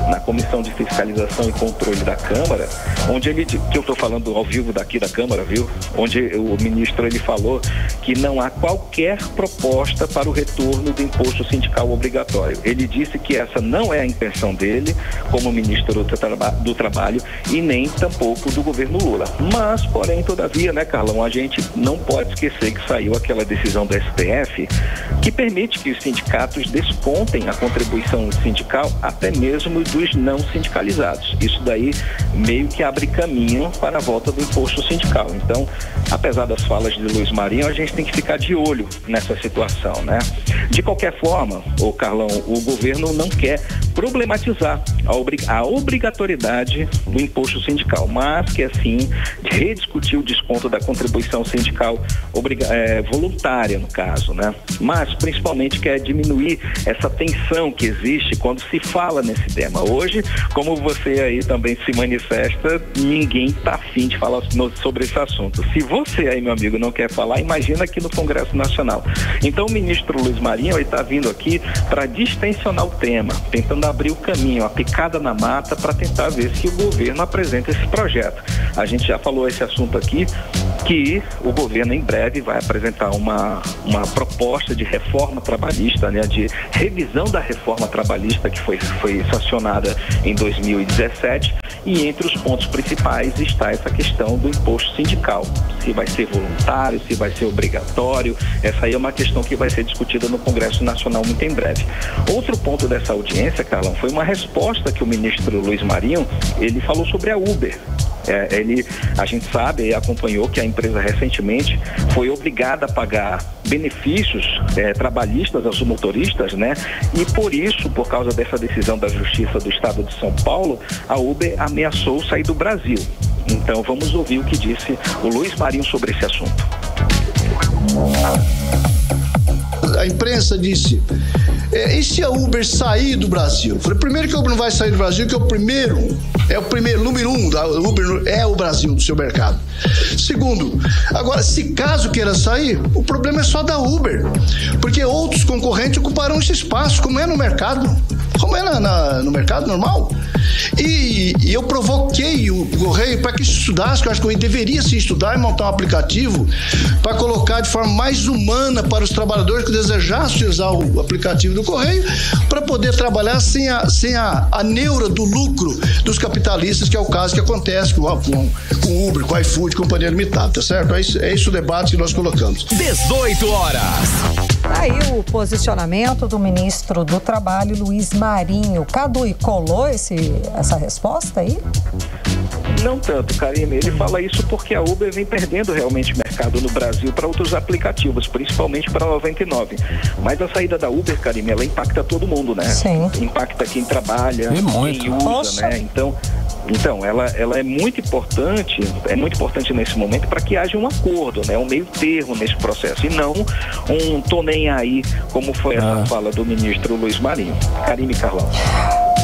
na Comissão de Fiscalização e Controle da Câmara, onde ele, que eu estou falando ao vivo daqui da Câmara, viu? Onde o ministro, ele falou que não há qualquer proposta para o retorno do imposto sindical obrigatório. Ele disse que essa não é a intenção dele, como ministro do Trabalho, e nem tampouco do governo Lula. Mas, porém, todavia, né, Carlão, a gente não pode esquecer que saiu aquela decisão do STF que permite que os sindicatos descontem a contribuição sindical até mesmo dos não sindicalizados. Isso daí meio que abre caminho para a volta do imposto sindical. Então, apesar das falas de Luiz Marinho, a gente tem que ficar de olho nessa situação, né? De qualquer forma, Carlão, o governo não quer problematizar a obrigatoriedade do imposto sindical, mas que assim rediscutir o desconto da contribuição sindical voluntária, no caso, né? Mas principalmente quer diminuir essa tensão que existe quando se fala nesse tema. Hoje, como você aí também se manifesta, ninguém está afim de falar sobre esse assunto. Se você aí, meu amigo, não quer falar, imagina aqui no Congresso Nacional. Então o ministro Luiz Marinho está vindo aqui para distensionar o tema, tentando abrir o caminho, a picada na mata, para tentar ver se o governo apresenta esse projeto. A gente já falou esse assunto aqui, que o governo em breve vai apresentar uma proposta de reforma trabalhista, né, de revisão da reforma trabalhista que foi sancionada em 2017, e entre os pontos principais está essa questão do imposto sindical, se vai ser voluntário, se vai ser obrigatório. Essa aí é uma questão que vai ser discutida no Congresso Nacional muito em breve. Outro ponto dessa audiência, Carlão, foi uma resposta que o ministro Luiz Marinho, ele falou sobre a Uber. A gente sabe e acompanhou que a empresa recentemente foi obrigada a pagar benefícios trabalhistas aos motoristas, né? E por isso, por causa dessa decisão da Justiça do Estado de São Paulo, a Uber ameaçou sair do Brasil. Então vamos ouvir o que disse o Luiz Marinho sobre esse assunto. A imprensa disse: e se a Uber sair do Brasil? Eu falei, primeiro que a Uber não vai sair do Brasil, que é o primeiro, número um, a Uber é o Brasil do seu mercado. Segundo, agora, se caso queira sair, o problema é só da Uber, porque outros concorrentes ocuparão esse espaço, como é no mercado, no mercado normal. E eu provoquei o Correio para que se estudasse, que eu acho que deveria se estudar e montar um aplicativo para colocar de forma mais humana para os trabalhadores que desejassem usar o aplicativo do Correio, para poder trabalhar sem a neura do lucro dos capitalistas, que é o caso que acontece com o Uber, com o iFood, Companhia Limitada, tá certo? É isso o debate que nós colocamos. 18 horas. Aí o posicionamento do ministro do Trabalho, Luiz Marinho. Cadu, e colou essa resposta aí? Não tanto, Karime. Ele fala isso porque a Uber vem perdendo realmente mercado no Brasil para outros aplicativos, principalmente para a 99. Mas a saída da Uber, Karime, ela impacta todo mundo, né? Sim. Impacta quem trabalha, quem usa, Poxa. Né? Então, ela é muito importante nesse momento para que haja um acordo, né? Um meio termo nesse processo, e não um tô nem aí, como foi essa fala do ministro Luiz Marinho. Karime, Carlão.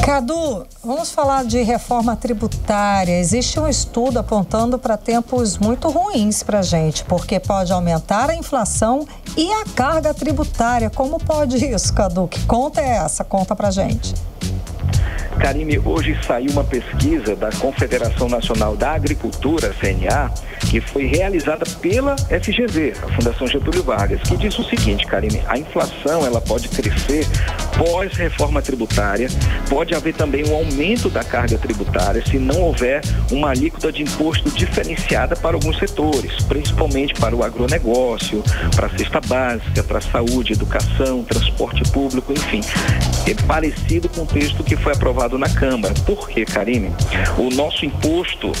Cadu, vamos falar de reforma tributária. Existe um estudo apontando para tempos muito ruins para a gente, porque pode aumentar a inflação e a carga tributária. Como pode isso, Cadu? Que conta é essa? Conta pra gente. Karime, hoje saiu uma pesquisa da Confederação Nacional da Agricultura, CNA, que foi realizada pela FGV, a Fundação Getúlio Vargas, que diz o seguinte, Karime: a inflação ela pode crescer pós-reforma tributária, pode haver também um aumento da carga tributária se não houver uma alíquota de imposto diferenciada para alguns setores, principalmente para o agronegócio, para a cesta básica, para a saúde, educação, transporte público, enfim. É parecido com o texto que foi aprovado na Câmara. Por quê, Karime? O nosso imposto,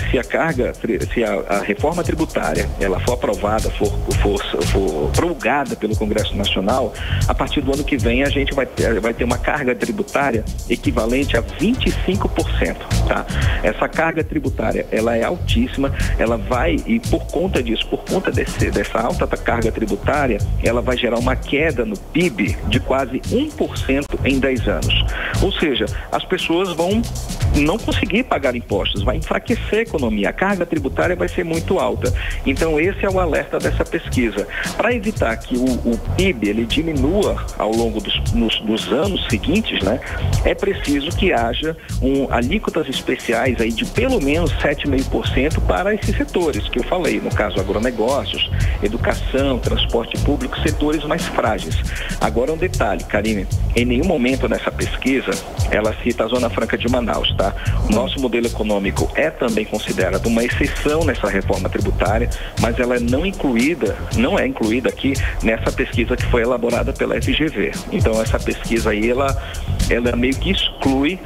se a reforma tributária ela for aprovada, for promulgada pelo Congresso Nacional, a partir do ano que vem a gente vai ter uma carga tributária equivalente a 25%, tá? Essa carga tributária, ela é altíssima, ela vai, e por conta disso, dessa alta carga tributária, ela vai gerar uma queda no PIB de quase 1% em 10 anos. Ou seja, as pessoas vão não conseguir pagar impostos, vai enfraquecer a economia, a carga tributária vai ser muito alta. Então esse é o alerta dessa pesquisa. Para evitar que o PIB ele diminua ao longo dos anos seguintes, né, é preciso que haja alíquotas especiais aí de pelo menos 7,5% para esses setores que eu falei, no caso agronegócios, educação, transporte público, setores mais frágeis. Agora um detalhe, Karine, em nenhum momento nessa pesquisa ela cita a Zona Franca de Manaus, tá? O nosso modelo econômico é também considerado uma exceção nessa reforma tributária, mas ela não é incluída aqui nessa pesquisa que foi elaborada pela FGV. Então essa pesquisa aí, ela meio que exclui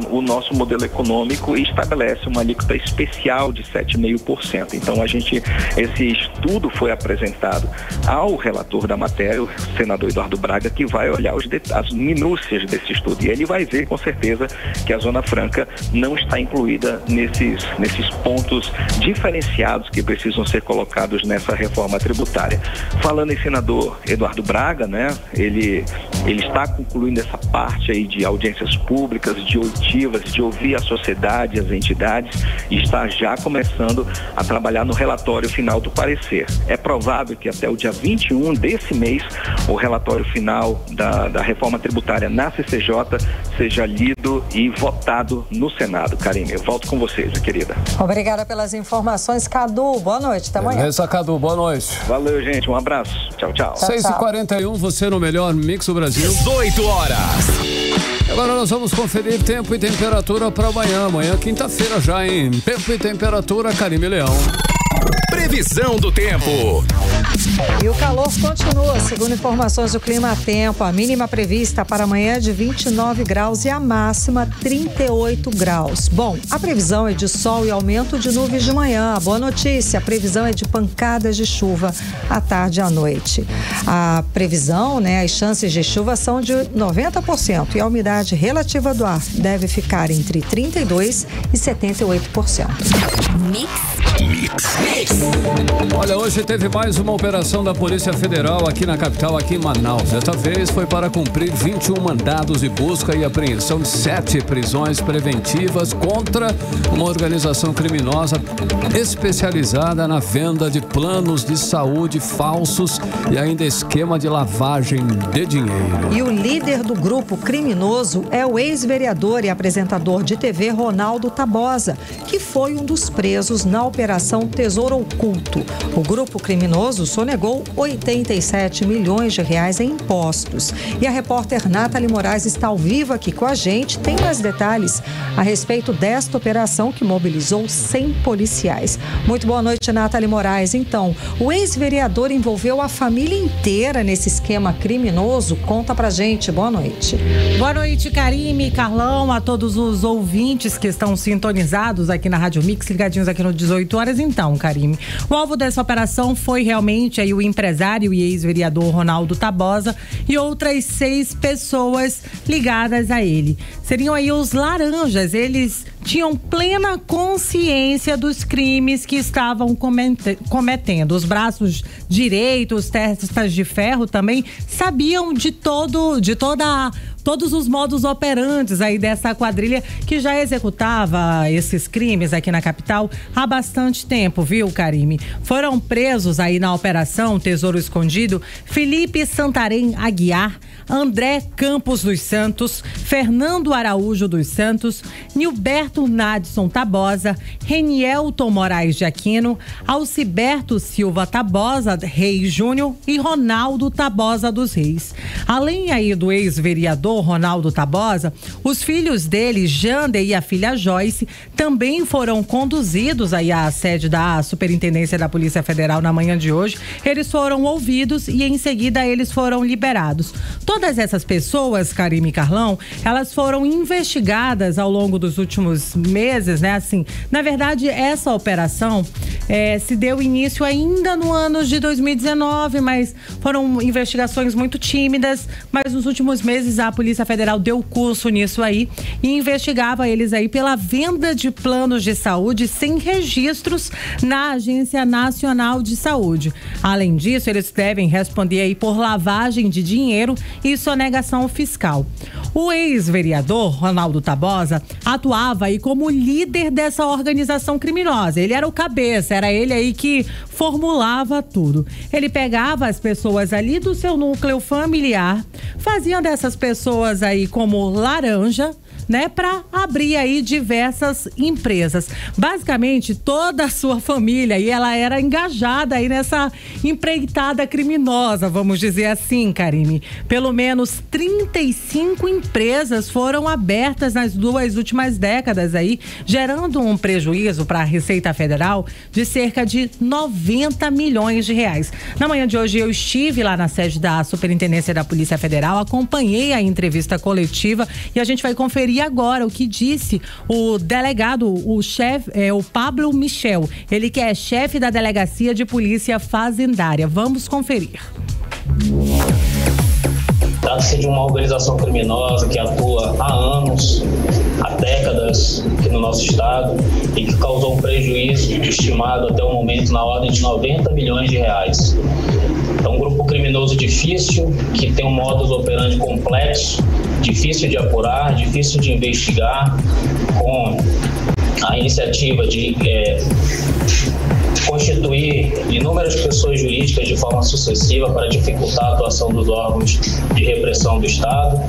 o nosso modelo econômico e estabelece uma alíquota especial de 7,5%. Então esse estudo foi apresentado ao relator da matéria, o senador Eduardo Braga, que vai olhar as minúcias desse estudo. E ele vai ver com certeza que a Zona Franca não está incluída nesses pontos diferenciados que precisam ser colocados nessa reforma tributária. Falando em senador Eduardo Braga, né, ele está concluindo essa parte aí de audiências públicas, de oitivas, de ouvir a sociedade, as entidades, e está já começando a trabalhar no relatório final do parecer. É provável que até o dia 21 desse mês o relatório final da reforma tributária na CCJ seja lido e votado no Senado. Karine, eu volto com vocês, minha querida. Obrigada pelas informações, Cadu. Boa noite, até amanhã. Beleza, Cadu, boa noite. Valeu, gente, um abraço. Tchau, tchau. 6h41, você no melhor Mix do Brasil. 18 horas. Agora nós vamos conferir tempo e temperatura para amanhã. Amanhã, quinta-feira já, hein? Tempo e temperatura, Karime Leão. Previsão do tempo. E o calor continua, segundo informações do Clima Tempo. A mínima prevista para amanhã é de 29 graus e a máxima 38 graus. Bom, a previsão é de sol e aumento de nuvens de manhã. A boa notícia, a previsão é de pancadas de chuva à tarde e à noite. A previsão, as chances de chuva são de 90% e a umidade relativa do ar deve ficar entre 32% e 78%. Mix. Olha, hoje teve mais uma operação da Polícia Federal aqui na capital, aqui em Manaus. Desta vez foi para cumprir 21 mandados de busca e apreensão de 7 prisões preventivas contra uma organização criminosa especializada na venda de planos de saúde falsos e ainda esquema de lavagem de dinheiro. E o líder do grupo criminoso é o ex-vereador e apresentador de TV Ronaldo Tabosa, que foi um dos presos na Operação Tesouro Oculto. O grupo criminoso sonegou 87 milhões de reais em impostos. E a repórter Nathalie Moraes está ao vivo aqui com a gente. Tem mais detalhes a respeito desta operação que mobilizou 100 policiais. Muito boa noite, Nathalie Moraes. Então, o ex-vereador envolveu a família inteira nesse esquema criminoso. Conta pra gente. Boa noite. Boa noite, Karime, Carlão, a todos os ouvintes que estão sintonizados aqui na Rádio Mix, ligadinhos aqui no 18 horas. Então, Karime, o alvo dessa operação foi realmente aí o empresário e ex-vereador Ronaldo Tabosa e outras 6 pessoas ligadas a ele. Seriam aí os laranjas. Eles tinham plena consciência dos crimes que estavam cometendo. Os braços direitos, testas de ferro também sabiam de todos os modos operantes aí dessa quadrilha que já executava esses crimes aqui na capital há bastante tempo, viu, Karime? Foram presos aí na Operação Tesouro Escondido Felipe Santarém Aguiar, André Campos dos Santos, Fernando Araújo dos Santos, Nilberto Nadson Tabosa, Renielton Moraes de Aquino, Alciberto Silva Tabosa Reis Júnior e Ronaldo Tabosa dos Reis. Além aí do ex-vereador Ronaldo Tabosa, os filhos dele, Jander e a filha Joyce, também foram conduzidos aí à sede da Superintendência da Polícia Federal na manhã de hoje. Eles foram ouvidos e em seguida eles foram liberados. Todas essas pessoas, Karime e Carlão, elas foram investigadas ao longo dos últimos meses, né? Assim, na verdade, essa operação se deu início ainda no ano de 2019, mas foram investigações muito tímidas, mas nos últimos meses a Polícia Polícia Federal deu curso nisso aí e investigava eles aí pela venda de planos de saúde sem registros na Agência Nacional de Saúde. Além disso, eles devem responder aí por lavagem de dinheiro e sonegação fiscal. O ex-vereador Ronaldo Tabosa atuava aí como líder dessa organização criminosa. Ele era o cabeça, era ele aí que formulava tudo. Ele pegava as pessoas ali do seu núcleo familiar, fazia dessas pessoas aí como laranja, né, para abrir aí diversas empresas. Basicamente, toda a sua família, e ela era engajada aí nessa empreitada criminosa, vamos dizer assim, Karime. Pelo menos 35 empresas foram abertas nas 2 últimas décadas aí, gerando um prejuízo para a Receita Federal de cerca de 90 milhões de reais. Na manhã de hoje eu estive lá na sede da Superintendência da Polícia Federal, acompanhei a entrevista coletiva e a gente vai conferir agora o que disse o delegado, o chefe, o Pablo Michel, ele que é chefe da Delegacia de Polícia Fazendária. Vamos conferir. Trata-se de uma organização criminosa que atua há anos, há décadas aqui no nosso estado e que causou um prejuízo estimado até o momento na ordem de 90 milhões de reais. É um grupo criminoso difícil, que tem um modus operandi complexo, difícil de apurar, difícil de investigar, com a iniciativa de constituir inúmeras pessoas jurídicas de forma sucessiva para dificultar a atuação dos órgãos de repressão do Estado,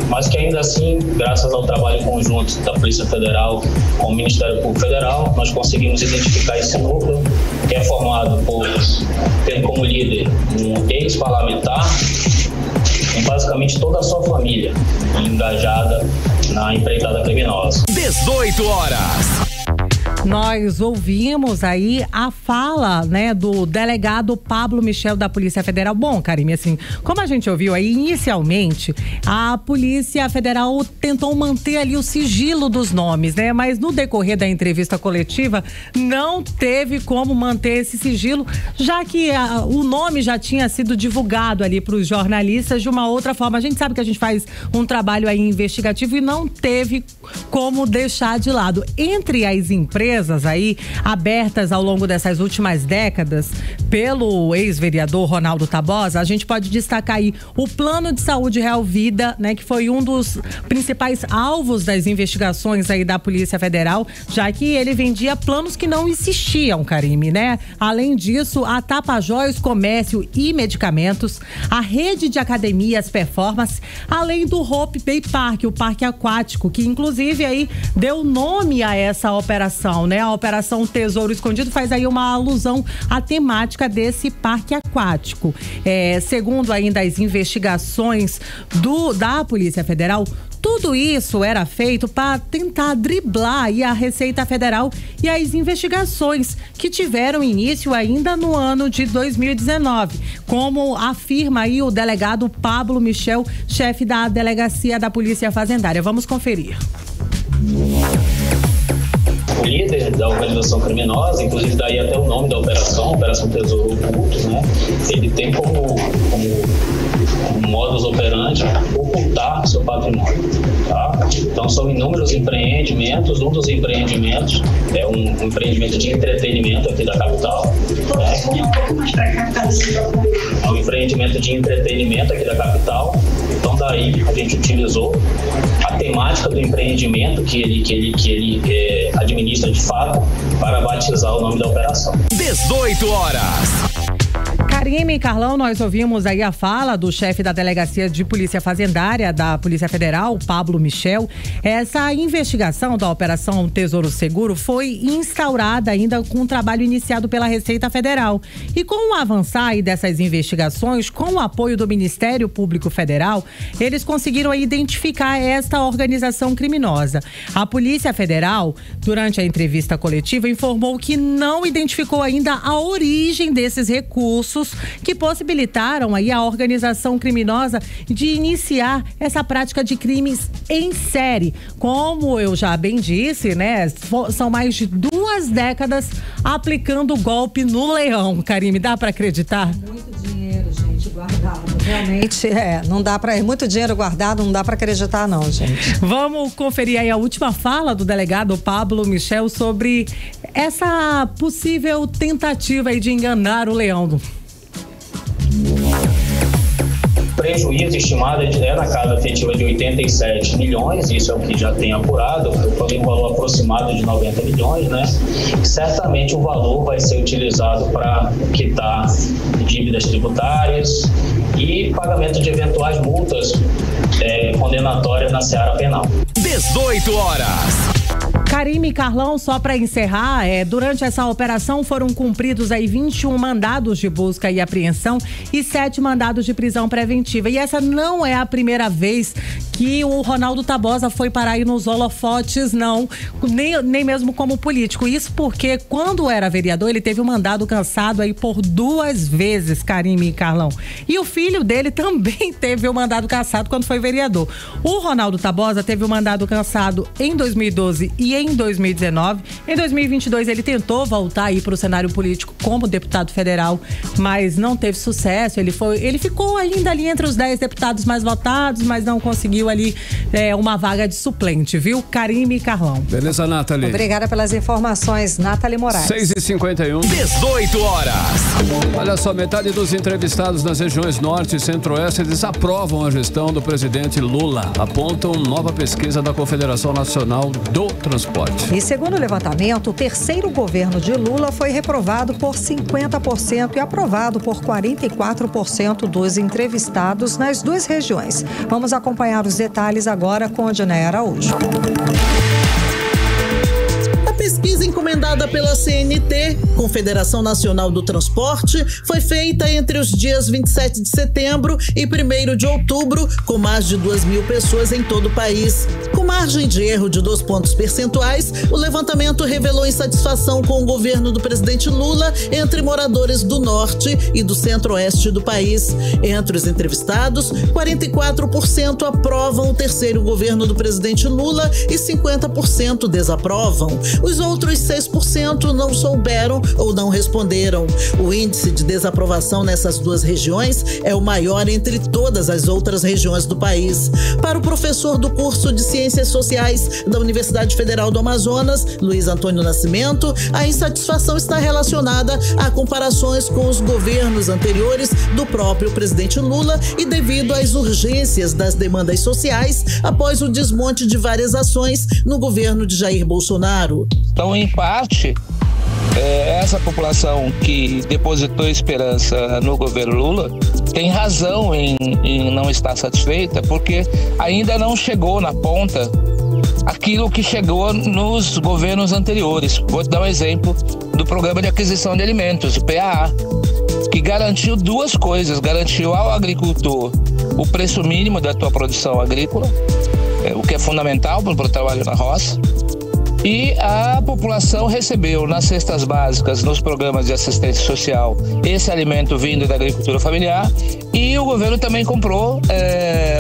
mas que ainda assim, graças ao trabalho conjunto da Polícia Federal com o Ministério Público Federal, nós conseguimos identificar esse núcleo, que é formado por, tendo como líder um ex-parlamentar e basicamente toda a sua família engajada na empreitada criminosa. 18 horas. Nós ouvimos aí a fala, né, do delegado Pablo Michel da Polícia Federal. Bom, Karime, assim, como a gente ouviu aí inicialmente, a Polícia Federal tentou manter ali o sigilo dos nomes, né? Mas no decorrer da entrevista coletiva não teve como manter esse sigilo, já que o nome já tinha sido divulgado ali para os jornalistas de uma outra forma. A gente sabe que a gente faz um trabalho aí investigativo e não teve como deixar de lado. Entre as empresas aí abertas ao longo dessas últimas décadas pelo ex-vereador Ronaldo Tabosa, a gente pode destacar aí o Plano de Saúde Real Vida, né, que foi um dos principais alvos das investigações aí da Polícia Federal, já que ele vendia planos que não existiam, Karime, né? Além disso, a Tapajós Comércio e Medicamentos, a Rede de Academias Performance, além do Hope Bay Park, o parque aquático, que inclusive aí deu nome a essa operação, né? A Operação Tesouro Escondido faz aí uma alusão à temática desse parque aquático. Segundo ainda as investigações da Polícia Federal, tudo isso era feito para tentar driblar aí a Receita Federal e as investigações que tiveram início ainda no ano de 2019, como afirma aí o delegado Pablo Michel, chefe da Delegacia da Polícia Fazendária. Vamos conferir. O líder da organização criminosa, inclusive daí até o nome da Operação Tesouro Oculto, né? Ele tem como modus operandi ocultar seu patrimônio, tá? Então são inúmeros empreendimentos. Um dos empreendimentos é um empreendimento de entretenimento aqui da capital, né? É um empreendimento de entretenimento aqui da capital. Então daí a gente utilizou a temática do empreendimento que ele administra de fato para batizar o nome da operação. 18 horas. Karime e Carlão, nós ouvimos aí a fala do chefe da Delegacia de Polícia Fazendária da Polícia Federal, Pablo Michel. Essa investigação da Operação Tesouro Seguro foi instaurada ainda com um trabalho iniciado pela Receita Federal. E com o avançar aí dessas investigações, com o apoio do Ministério Público Federal, eles conseguiram aí identificar esta organização criminosa. A Polícia Federal, durante a entrevista coletiva, informou que não identificou ainda a origem desses recursos que possibilitaram aí a organização criminosa de iniciar essa prática de crimes em série. Como eu já bem disse, né? São mais de 2 décadas aplicando golpe no leão. Karime, dá para acreditar? Muito dinheiro, gente, guardado. realmente, não dá para, muito dinheiro guardado, não dá para acreditar não, gente. Vamos conferir aí a última fala do delegado Pablo Michel sobre essa possível tentativa aí de enganar o Leão. Prejuízo estimado é na casa afetiva de 87 milhões, isso é o que já tem apurado, eu falei um valor aproximado de 90 milhões, né? Certamente o valor vai ser utilizado para quitar dívidas tributárias e pagamento de eventuais multas condenatórias na seara penal. 18 horas. Karime e Carlão, só para encerrar, durante essa operação foram cumpridos aí 21 mandados de busca e apreensão e 7 mandados de prisão preventiva. E essa não é a primeira vez que o Ronaldo Tabosa foi parar aí nos holofotes, não, nem mesmo como político. Isso porque quando era vereador, ele teve um mandado cassado aí por 2 vezes, Karime e Carlão. E o filho dele também teve o mandado cassado quando foi vereador. O Ronaldo Tabosa teve o mandado cassado em 2012 e em 2019. Em 2022 ele tentou voltar aí para o cenário político como deputado federal, mas não teve sucesso. Ele ficou ainda ali entre os 10 deputados mais votados, mas não conseguiu ali uma vaga de suplente, viu? Karime e Carlão. Beleza, Nathalie? Obrigada pelas informações, Nathalie Moraes. 6h51. 18 horas. Olha só, metade dos entrevistados nas regiões Norte e Centro-Oeste desaprovam a gestão do presidente Lula, apontam nova pesquisa da Confederação Nacional do Transporte. E segundo o levantamento, o terceiro governo de Lula foi reprovado por 50% e aprovado por 44% dos entrevistados nas 2 regiões. Vamos acompanhar os detalhes agora com a Diné Araújo. Pesquisa encomendada pela CNT, Confederação Nacional do Transporte, foi feita entre os dias 27 de setembro e 1º de outubro, com mais de 2.000 pessoas em todo o país. Com margem de erro de 2 pontos percentuais, o levantamento revelou insatisfação com o governo do presidente Lula entre moradores do norte e do centro-oeste do país. Entre os entrevistados, 44% aprovam o terceiro governo do presidente Lula e 50% desaprovam. Os outros 6% não souberam ou não responderam. O índice de desaprovação nessas 2 regiões é o maior entre todas as outras regiões do país. Para o professor do curso de Ciências Sociais da Universidade Federal do Amazonas, Luiz Antônio Nascimento, a insatisfação está relacionada a comparações com os governos anteriores do próprio presidente Lula e devido às urgências das demandas sociais após o desmonte de várias ações no governo de Jair Bolsonaro. Então, em parte, essa população que depositou esperança no governo Lula tem razão em não estar satisfeita, porque ainda não chegou na ponta aquilo que chegou nos governos anteriores. Vou te dar um exemplo do Programa de Aquisição de Alimentos, o PAA, que garantiu 2 coisas. Garantiu ao agricultor o preço mínimo da tua produção agrícola, o que é fundamental para o trabalho na roça. E a população recebeu nas cestas básicas, nos programas de assistência social, esse alimento vindo da agricultura familiar. E o governo também comprou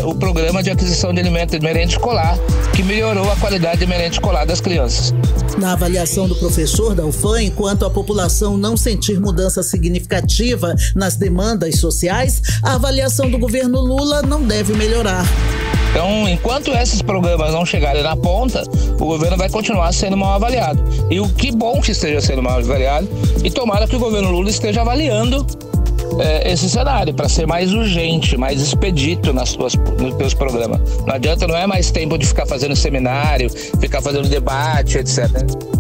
o programa de aquisição de alimento de merenda escolar, que melhorou a qualidade de merenda escolar das crianças. Na avaliação do professor da UFAM, enquanto a população não sentir mudança significativa nas demandas sociais, a avaliação do governo Lula não deve melhorar. Então, enquanto esses programas não chegarem na ponta, o governo vai continuar sendo mal avaliado. E o que bom que esteja sendo mal avaliado, e tomara que o governo Lula esteja avaliando esse cenário para ser mais urgente, mais expedito nos teus programas. Não adianta, não é mais tempo de ficar fazendo seminário, ficar fazendo debate, etc.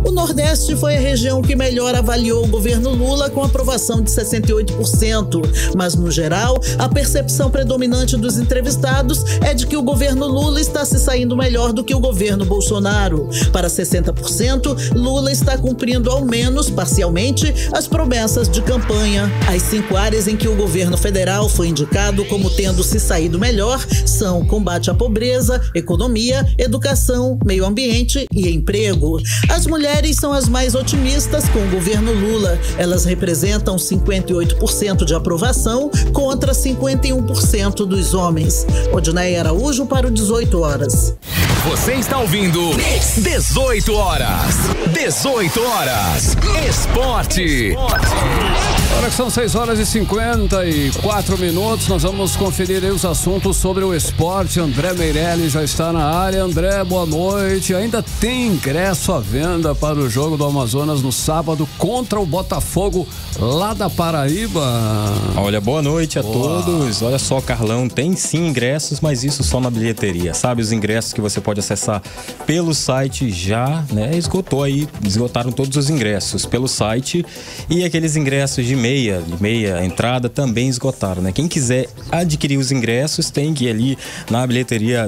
O Nordeste foi a região que melhor avaliou o governo Lula, com aprovação de 68%. Mas, no geral, a percepção predominante dos entrevistados é de que o governo Lula está se saindo melhor do que o governo Bolsonaro. Para 60%, Lula está cumprindo, ao menos parcialmente, as promessas de campanha. As 5 áreas em que o governo federal foi indicado como tendo se saído melhor são combate à pobreza, economia, educação, meio ambiente e emprego. As mulheres são as mais otimistas com o governo Lula. Elas representam 58% de aprovação contra 51% dos homens. Odinei Araújo para o 18 horas. Você está ouvindo 18 horas. 18 horas. Esporte. Agora que são 6h50. 54 minutos, nós vamos conferir aí os assuntos sobre o esporte. André Meirelles já está na área. André, boa noite. Ainda tem ingresso à venda para o jogo do Amazonas no sábado contra o Botafogo lá da Paraíba. Olha, boa noite a todos. Olha só, Carlão, tem sim ingressos, mas isso só na bilheteria, sabe? Os ingressos que você pode acessar pelo site já, né, esgotaram todos os ingressos pelo site, e aqueles ingressos de meia entrada também esgotaram, né? Quem quiser adquirir os ingressos tem que ir ali na bilheteria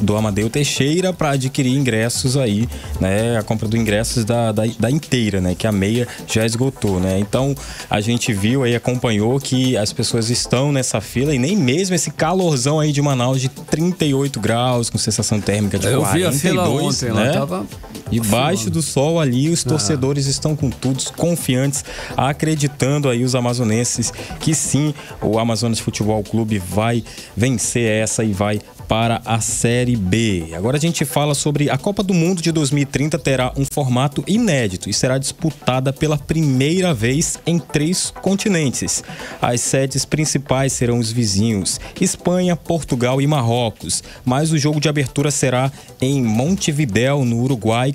do Amadeu Teixeira para adquirir ingressos aí, né? A compra dos ingressos da inteira, né? Que a meia já esgotou, né? Então a gente viu aí, acompanhou que as pessoas estão nessa fila, e nem mesmo esse calorzão aí de Manaus de 38 graus, com sensação térmica de 42, vi a fila ontem, né? Lá tava debaixo do sol ali, os torcedores estão com tudo, confiantes, acreditando aí os amazonenses que sim, o Amazonas Futebol Clube vai vencer essa e vai para a Série B. Agora a gente fala sobre a Copa do Mundo de 2030, terá um formato inédito e será disputada pela primeira vez em 3 continentes. As sedes principais serão os vizinhos, Espanha, Portugal e Marrocos, mas o jogo de abertura será em Montevidéu, no Uruguai,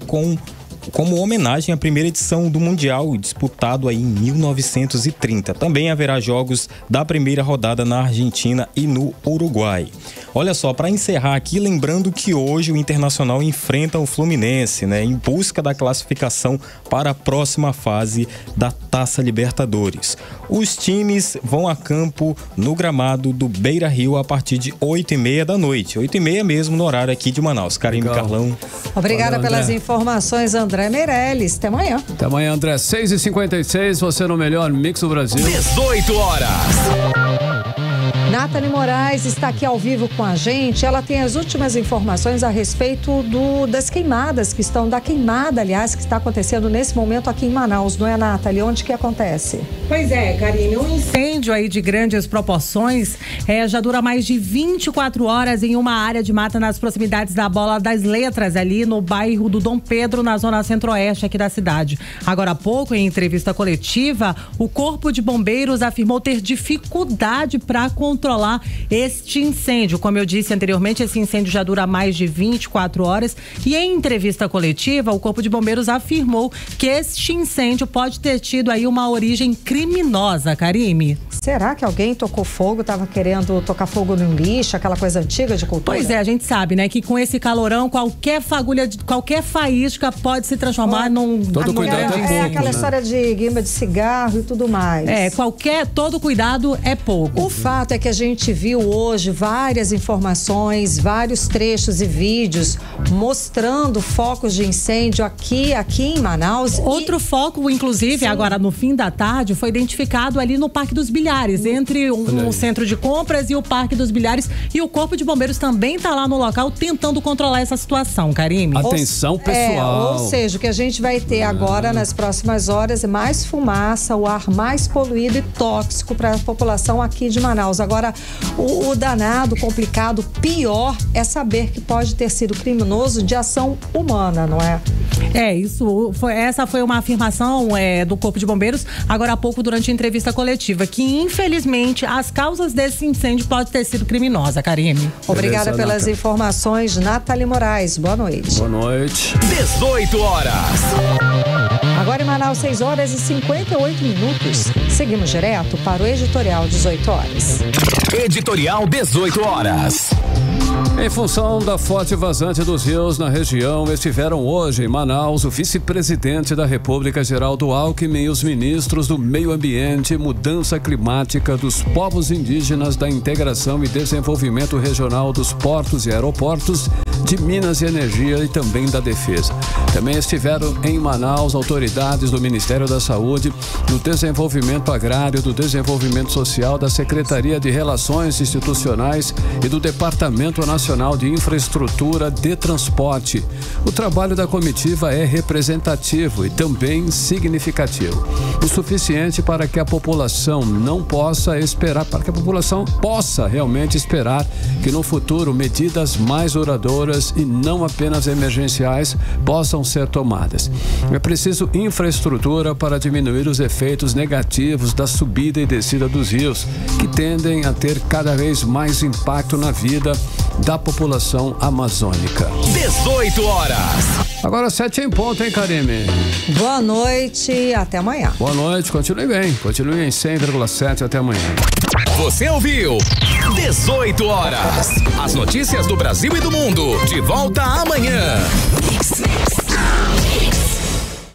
como homenagem à primeira edição do Mundial, disputado aí em 1930. Também haverá jogos da primeira rodada na Argentina e no Uruguai. Olha só, para encerrar aqui, lembrando que hoje o Internacional enfrenta o Fluminense, né, em busca da classificação para a próxima fase da Taça Libertadores. Os times vão a campo no gramado do Beira-Rio a partir de 8h30 da noite. 8h30 mesmo, no horário aqui de Manaus. Carime, Carlão. Obrigada pelas informações, André Meirelles. Até amanhã. Até amanhã, André. 6h56, você no melhor Mix do Brasil. 18 horas. Nathalie Moraes está aqui ao vivo com a gente. Ela tem as últimas informações a respeito das queimadas que está acontecendo nesse momento aqui em Manaus, não é, Nathalie? Onde que acontece? Pois é, Karine, um incêndio aí de grandes proporções já dura mais de 24 horas em uma área de mata nas proximidades da Bola das Letras, ali no bairro do Dom Pedro, na zona centro-oeste aqui da cidade. Agora há pouco, em entrevista coletiva, o Corpo de Bombeiros afirmou ter dificuldade para controlar este incêndio. Como eu disse anteriormente, esse incêndio já dura mais de 24 horas e em entrevista coletiva, o Corpo de Bombeiros afirmou que este incêndio pode ter tido aí uma origem criminosa, Karime. Será que alguém tocou fogo, estava querendo tocar fogo no lixo, aquela coisa antiga de cultura? Pois é, a gente sabe, né, que com esse calorão, qualquer fagulha, qualquer faísca pode se transformar num... Todo cuidado é pouco, aquela história de guimba de cigarro e tudo mais. Todo cuidado é pouco. O fato é que a gente viu hoje várias informações, vários trechos e vídeos mostrando focos de incêndio aqui em Manaus. Outro foco, inclusive, agora no fim da tarde, foi identificado ali no Parque dos Bilhares, entre um centro de compras e o Parque dos Bilhares, e o Corpo de Bombeiros também está lá no local tentando controlar essa situação, Karime. Atenção, pessoal. Ou seja, o que a gente vai ter agora nas próximas horas é mais fumaça, o ar mais poluído e tóxico para a população aqui de Manaus. Agora, o danado, complicado, pior é saber que pode ter sido criminoso de ação humana, não é? Essa foi uma afirmação do Corpo de Bombeiros agora há pouco durante a entrevista coletiva, que infelizmente as causas desse incêndio pode ter sido criminosa, Karime. Obrigada pelas informações, Nathalie Moraes. Boa noite. Boa noite. 18 horas. Agora em Manaus, 6h58. Seguimos direto para o Editorial 18 horas. Editorial 18 horas. Em função da forte vazante dos rios na região, estiveram hoje em Manaus o vice-presidente da República, Geraldo Alckmin, e os ministros do Meio Ambiente, Mudança Climática, dos Povos Indígenas, da Integração e Desenvolvimento Regional dos Portos e Aeroportos, de Minas e Energia e também da Defesa. Também estiveram em Manaus autoridades do Ministério da Saúde, do Desenvolvimento Agrário, do Desenvolvimento Social, da Secretaria de Relações Institucionais e do Departamento Instituto Nacional de Infraestrutura de Transporte. O trabalho da comitiva é representativo e também significativo. O suficiente para que a população não possa esperar, para que a população possa realmente esperar que no futuro medidas mais duradouras e não apenas emergenciais possam ser tomadas. É preciso infraestrutura para diminuir os efeitos negativos da subida e descida dos rios, que tendem a ter cada vez mais impacto na vida da população amazônica. 18 horas. Agora 7 em ponto, hein, Karime? Boa noite, até amanhã. Boa noite, continue bem. Continue em 100,7 até amanhã. Você ouviu 18 horas. As notícias do Brasil e do mundo. De volta amanhã.